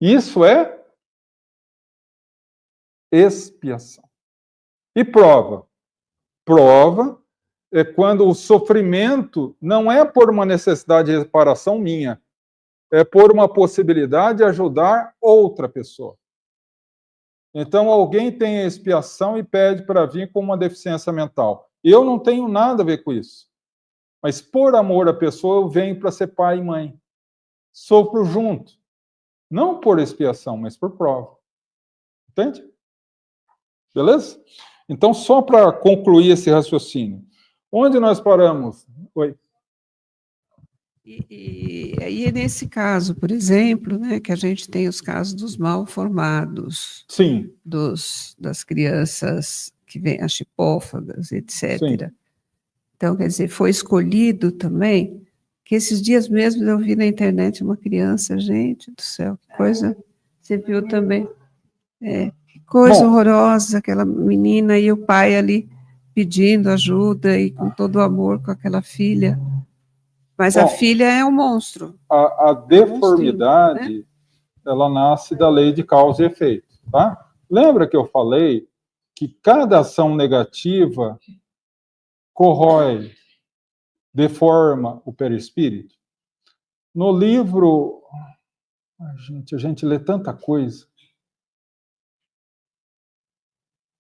S1: Isso é expiação. E prova? Prova é quando o sofrimento não é por uma necessidade de reparação minha, é por uma possibilidade de ajudar outra pessoa. Então, alguém tem a expiação e pede para vir com uma deficiência mental. Eu não tenho nada a ver com isso. Mas, por amor à pessoa, eu venho para ser pai e mãe. Sofro junto. Não por expiação, mas por prova. Entende? Beleza? Então, só para concluir esse raciocínio. Onde nós paramos? Oi.
S4: E aí, nesse caso, por exemplo, né, que a gente tem os casos dos mal formados,
S1: Sim.
S4: das crianças que vêm as chipófagas, etc.
S1: Sim.
S4: Então, quer dizer, foi escolhido também, que esses dias mesmo eu vi na internet uma criança, gente do céu, que coisa, você viu também? Que coisa horrorosa, aquela menina e o pai ali pedindo ajuda e com todo o amor com aquela filha. Mas a filha é um monstro.
S1: A deformidade, né? Ela nasce da lei de causa e efeito, tá? Lembra que eu falei que cada ação negativa corrói, deforma o perispírito? No livro... a gente lê tanta coisa.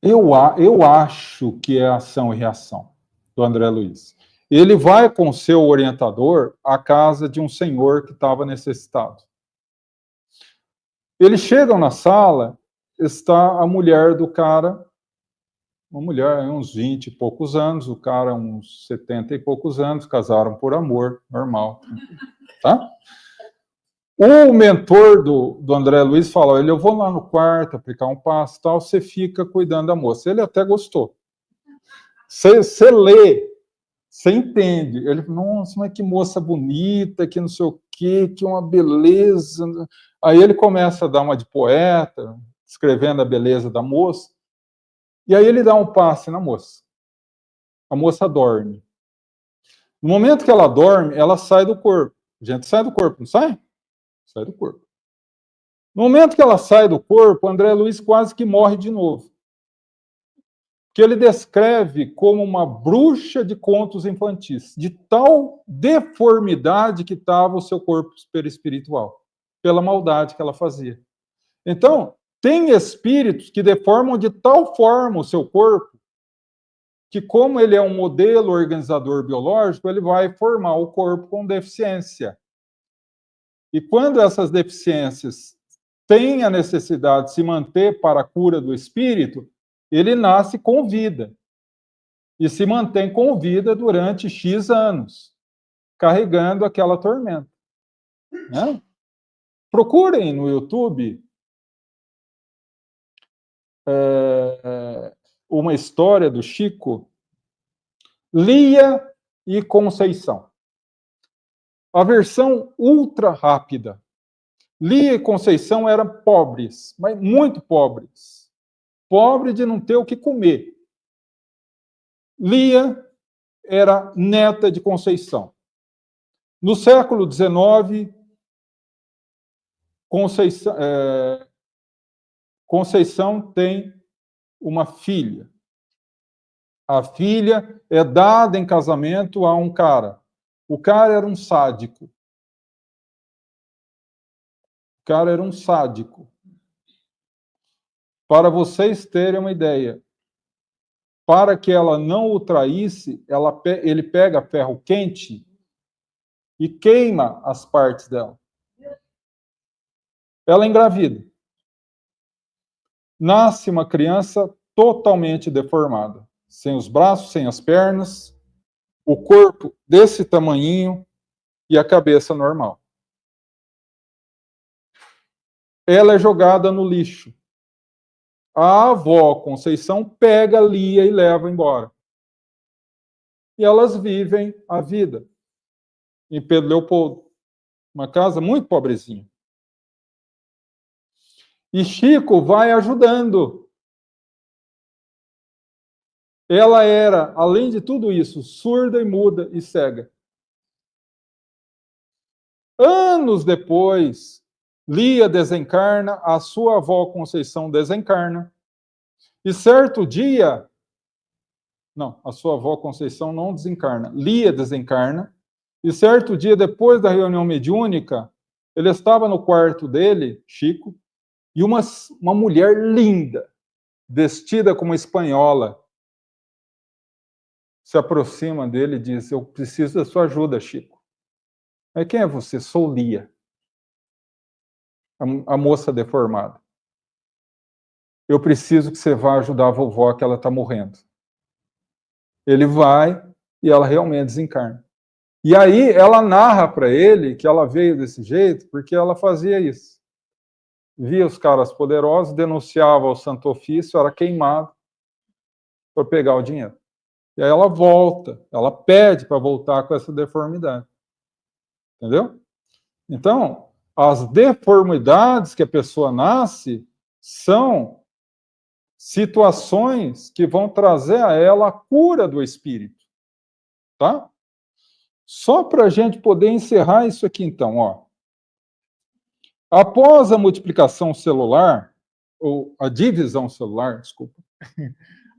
S1: Eu acho que é ação e reação, do André Luiz. Ele vai com seu orientador à casa de um senhor que estava necessitado. Eles chegam na sala, está a mulher do cara, uma mulher, uns 20 e poucos anos, o cara, uns 70 e poucos anos, casaram por amor, normal. Tá? O mentor do André Luiz fala, eu vou lá no quarto, aplicar um passo, tal, você fica cuidando da moça. Ele até gostou. Você lê, você entende. Ele falou, nossa, mas que moça bonita, que não sei o quê, que uma beleza. Aí ele começa a dar uma de poeta, escrevendo a beleza da moça, e aí ele dá um passe na moça. A moça dorme. No momento que ela dorme, ela sai do corpo. A gente sai do corpo, não sai? Sai do corpo. No momento que ela sai do corpo, André Luiz quase que morre de novo. Que ele descreve como uma bruxa de contos infantis, de tal deformidade que estava o seu corpo perispiritual, pela maldade que ela fazia. Então, tem espíritos que deformam de tal forma o seu corpo, que como ele é um modelo organizador biológico, ele vai formar o corpo com deficiência. E quando essas deficiências têm a necessidade de se manter para a cura do espírito, ele nasce com vida e se mantém com vida durante X anos, carregando aquela tormenta. Né? Procurem no YouTube uma história do Chico, Lia e Conceição. A versão ultra rápida. Lia e Conceição eram pobres, mas muito pobres. Pobre de não ter o que comer. Lia era neta de Conceição. No século XIX, Conceição tem uma filha. A filha é dada em casamento a um cara. O cara era um sádico. O cara era um sádico. Para vocês terem uma ideia, para que ela não o traísse, ele pega ferro quente e queima as partes dela. Ela engravida. Nasce uma criança totalmente deformada, sem os braços, sem as pernas, o corpo desse tamanhinho e a cabeça normal. Ela é jogada no lixo. A avó Conceição pega Lia e leva embora. E elas vivem a vida em Pedro Leopoldo, uma casa muito pobrezinha. E Chico vai ajudando. Ela era, além de tudo isso, surda e muda e cega. Anos depois, Lia desencarna, a sua avó Conceição desencarna. E certo dia, Não, a sua avó Conceição não desencarna. Lia desencarna. E certo dia, depois da reunião mediúnica, ele estava no quarto dele, Chico, e uma mulher linda, vestida como espanhola, se aproxima dele e diz: eu preciso da sua ajuda, Chico. Mas quem é você? Sou Lia, a moça deformada. Eu preciso que você vá ajudar a vovó, que ela está morrendo. Ele vai e ela realmente desencarna. E aí ela narra para ele que ela veio desse jeito porque ela fazia isso. Via os caras poderosos, denunciava o Santo Ofício, era queimado para pegar o dinheiro. E aí ela volta, ela pede para voltar com essa deformidade. Entendeu? Então, as deformidades que a pessoa nasce são situações que vão trazer a ela a cura do espírito. Tá? Só para a gente poder encerrar isso aqui, então, ó. Após a multiplicação celular, ou a divisão celular, desculpa,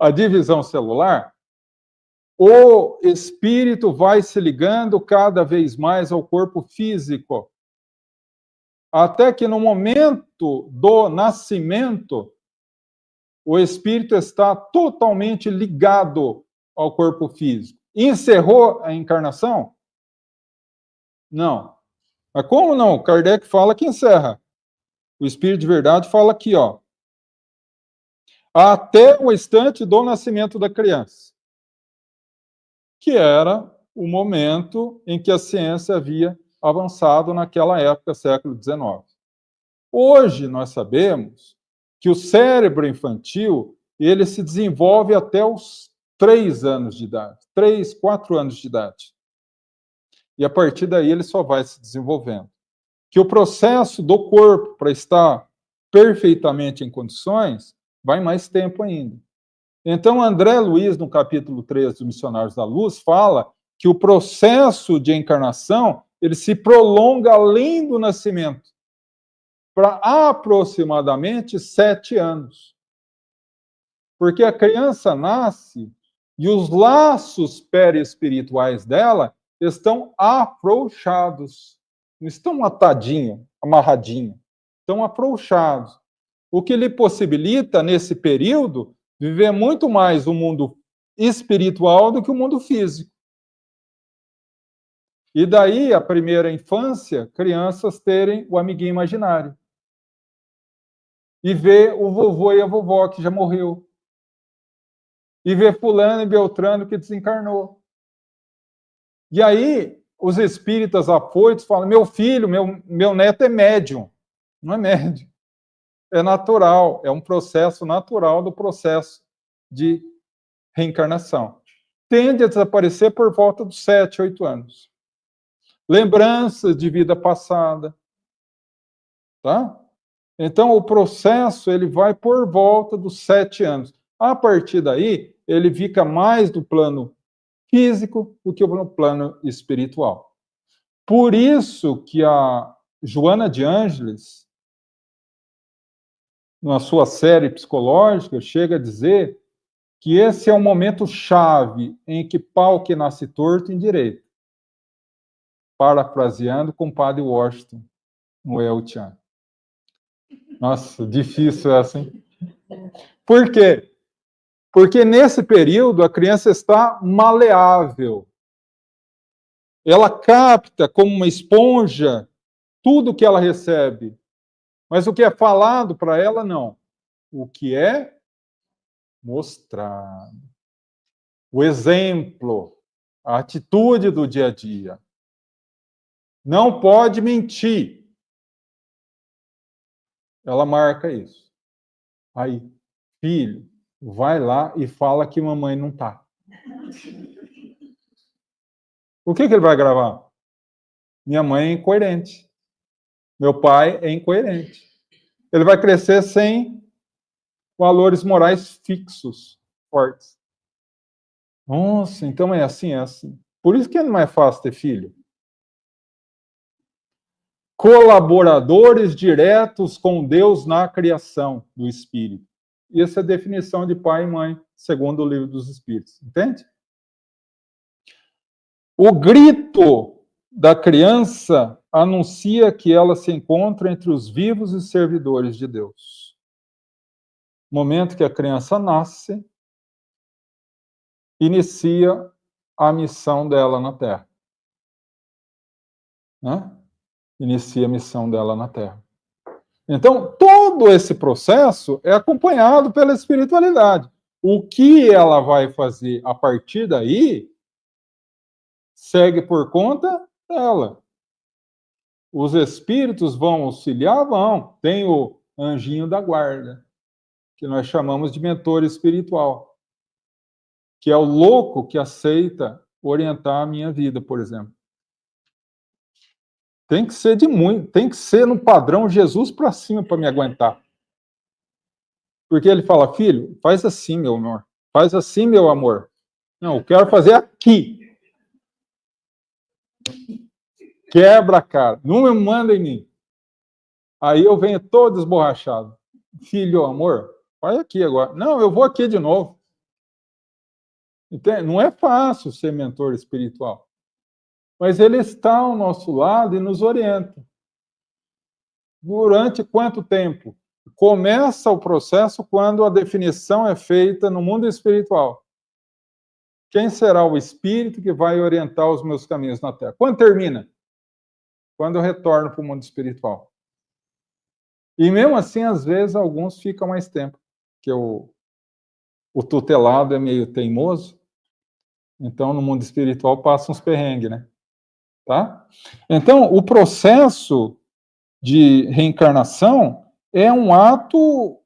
S1: a divisão celular, o espírito vai se ligando cada vez mais ao corpo físico, até que no momento do nascimento, o espírito está totalmente ligado ao corpo físico. Encerrou a encarnação? Não. Mas como não? Kardec fala que encerra. O Espírito de Verdade fala aqui, ó. Até o instante do nascimento da criança. Que era o momento em que a ciência havia avançado naquela época, século XIX. Hoje nós sabemos que o cérebro infantil, ele se desenvolve até os 3 anos de idade. 3, 4 anos de idade. E a partir daí ele só vai se desenvolvendo. Que o processo do corpo para estar perfeitamente em condições vai mais tempo ainda. Então, André Luiz, no capítulo 3 dos Missionários da Luz, fala que o processo de encarnação ele se prolonga além do nascimento, para aproximadamente 7 anos. Porque a criança nasce e os laços perispirituais dela estão afrouxados. Não estão atadinhos, amarradinhos. Estão afrouxados. O que lhe possibilita, nesse período, viver muito mais o mundo espiritual do que o mundo físico. E daí, a primeira infância, crianças terem o amiguinho imaginário. E ver o vovô e a vovó que já morreu. E ver fulano e beltrano que desencarnou. E aí, os espíritas afoitos falam: meu filho, meu neto é médium. Não é médium. É natural, é um processo natural do processo de reencarnação. Tende a desaparecer por volta dos 7, 8 anos. Lembranças de vida passada. Tá? Então, o processo ele vai por volta dos 7 anos. A partir daí, ele fica mais do plano físico do que no plano espiritual. Por isso que a Joana de Ângeles, na sua série psicológica, chega a dizer que esse é o momento chave em que pau que nasce torto endireita. Parafraseando com o padre Washington, no El Chan. Nossa, difícil essa, hein? Por quê? Porque nesse período a criança está maleável. Ela capta como uma esponja tudo que ela recebe. Mas o que é falado para ela, não. O que é mostrado. O exemplo, a atitude do dia a dia. Não pode mentir. Ela marca isso. Aí, filho, vai lá e fala que mamãe não está. O que ele vai gravar? Minha mãe é incoerente. Meu pai é incoerente. Ele vai crescer sem valores morais fixos, fortes. Nossa, então é assim, é assim. Por isso que não é fácil ter filho. Colaboradores diretos com Deus na criação do espírito. Essa é a definição de pai e mãe segundo o Livro dos Espíritos. Entende? O grito da criança anuncia que ela se encontra entre os vivos e servidores de Deus. No momento que a criança nasce, inicia a missão dela na Terra. Né? Inicia a missão dela na Terra. Então, todo esse processo é acompanhado pela espiritualidade. O que ela vai fazer a partir daí segue por conta dela. Os espíritos vão auxiliar? Vão. Tem o anjinho da guarda, que nós chamamos de mentor espiritual, que é o louco que aceita orientar a minha vida, por exemplo. Tem que ser tem que ser no padrão Jesus para cima para me aguentar. Porque ele fala, filho, faz assim, meu amor. Faz assim, meu amor. Não, eu quero fazer aqui. Quebra a cara. Não me manda em mim. Aí eu venho todo esborrachado. Filho, amor, vai aqui agora. Não, eu vou aqui de novo. Entende? Não é fácil ser mentor espiritual. Mas ele está ao nosso lado e nos orienta. Durante quanto tempo? Começa o processo quando a definição é feita no mundo espiritual. Quem será o espírito que vai orientar os meus caminhos na Terra? Quando termina? Quando eu retorno para o mundo espiritual. E mesmo assim, às vezes, alguns ficam mais tempo, porque o tutelado é meio teimoso, então no mundo espiritual passa uns perrengues, né? Tá? Então, o processo de reencarnação é um ato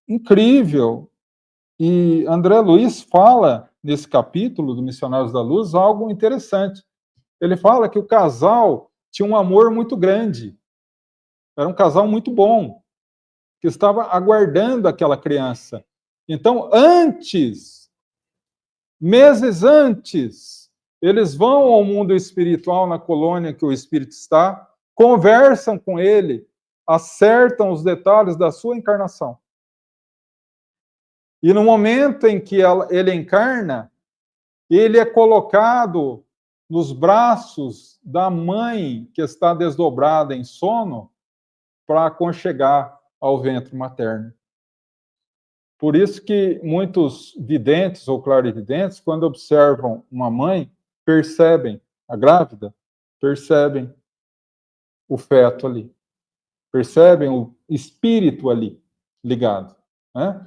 S1: incrível. E André Luiz fala, nesse capítulo do Missionários da Luz, algo interessante. Ele fala que o casal tinha um amor muito grande. Era um casal muito bom, que estava aguardando aquela criança. Então, meses antes, eles vão ao mundo espiritual, na colônia que o espírito está, conversam com ele, acertam os detalhes da sua encarnação. E no momento em que ele encarna, ele é colocado nos braços da mãe que está desdobrada em sono para aconchegar ao ventre materno. Por isso que muitos videntes ou clarividentes, quando observam uma mãe, percebem, a grávida, percebem o feto ali, percebem o espírito ali ligado. Né?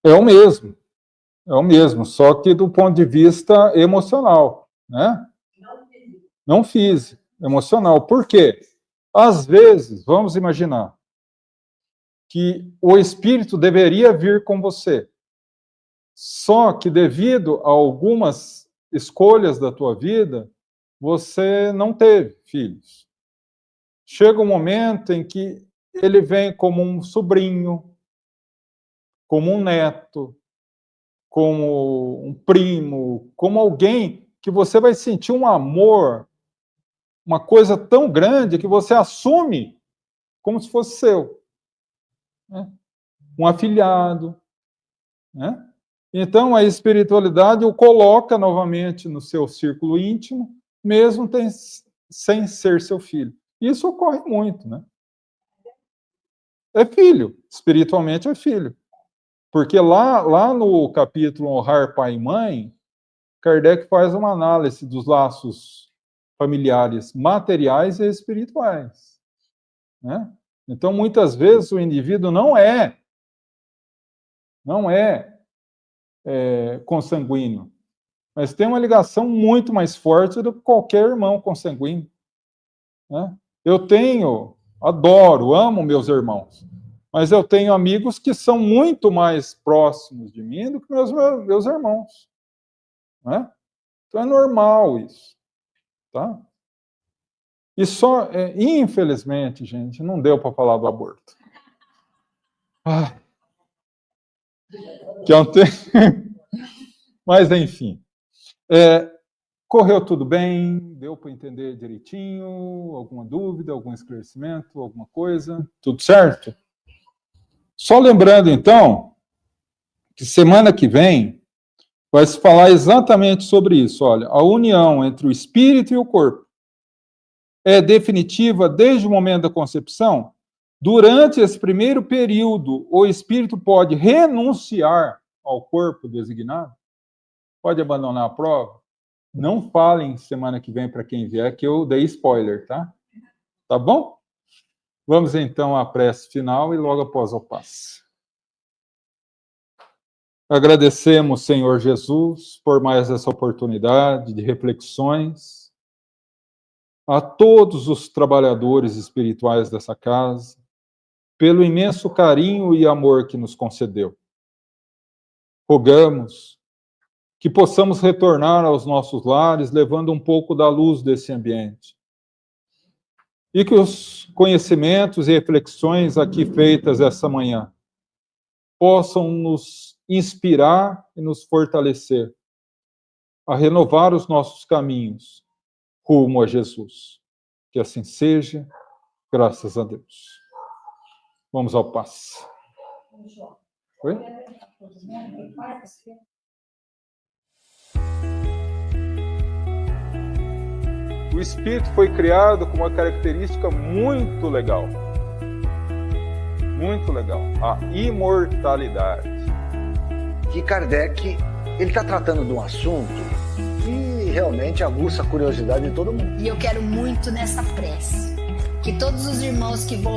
S1: É o mesmo, só que do ponto de vista emocional, né? Não físico, emocional. Por quê? Às vezes, vamos imaginar que o espírito deveria vir com você, só que devido a algumas escolhas da tua vida, você não teve filhos. Chega um momento em que ele vem como um sobrinho, como um neto, como um primo, como alguém que você vai sentir um amor, uma coisa tão grande que você assume como se fosse seu. Né? Um afilhado. Né? Então, a espiritualidade o coloca novamente no seu círculo íntimo, mesmo sem ser seu filho. Isso ocorre muito, né? É filho, espiritualmente é filho. Porque lá no capítulo Honrar Pai e Mãe, Kardec faz uma análise dos laços familiares materiais e espirituais. Né? Então, muitas vezes, o indivíduo não é consanguíneo, mas tem uma ligação muito mais forte do que qualquer irmão consanguíneo. Né? Adoro, amo meus irmãos, mas eu tenho amigos que são muito mais próximos de mim do que meus irmãos. Né? Então é normal isso. Tá? E só, infelizmente, gente, não deu para falar do aborto. Que ontem... Mas, enfim. Correu tudo bem? Deu para entender direitinho? Alguma dúvida, algum esclarecimento, alguma coisa? Tudo certo? Só lembrando, então, que semana que vem vai se falar exatamente sobre isso. Olha, a união entre o espírito e o corpo é definitiva desde o momento da concepção. Durante esse primeiro período, o espírito pode renunciar ao corpo designado? Pode abandonar a prova? Não falem semana que vem para quem vier, que eu dei spoiler, tá? Tá bom? Vamos então à prece final e logo após ao passe. Agradecemos, Senhor Jesus, por mais essa oportunidade de reflexões, a todos os trabalhadores espirituais dessa casa, pelo imenso carinho e amor que nos concedeu. Rogamos que possamos retornar aos nossos lares, levando um pouco da luz desse ambiente. E que os conhecimentos e reflexões aqui feitas essa manhã possam nos inspirar e nos fortalecer a renovar os nossos caminhos rumo a Jesus. Que assim seja, graças a Deus. Vamos ao passe. Oi? O espírito foi criado com uma característica muito legal. Muito legal. A imortalidade.
S5: Que Kardec, ele está tratando de um assunto que realmente aguça a curiosidade de todo mundo.
S6: E eu quero muito nessa prece que todos os irmãos que vão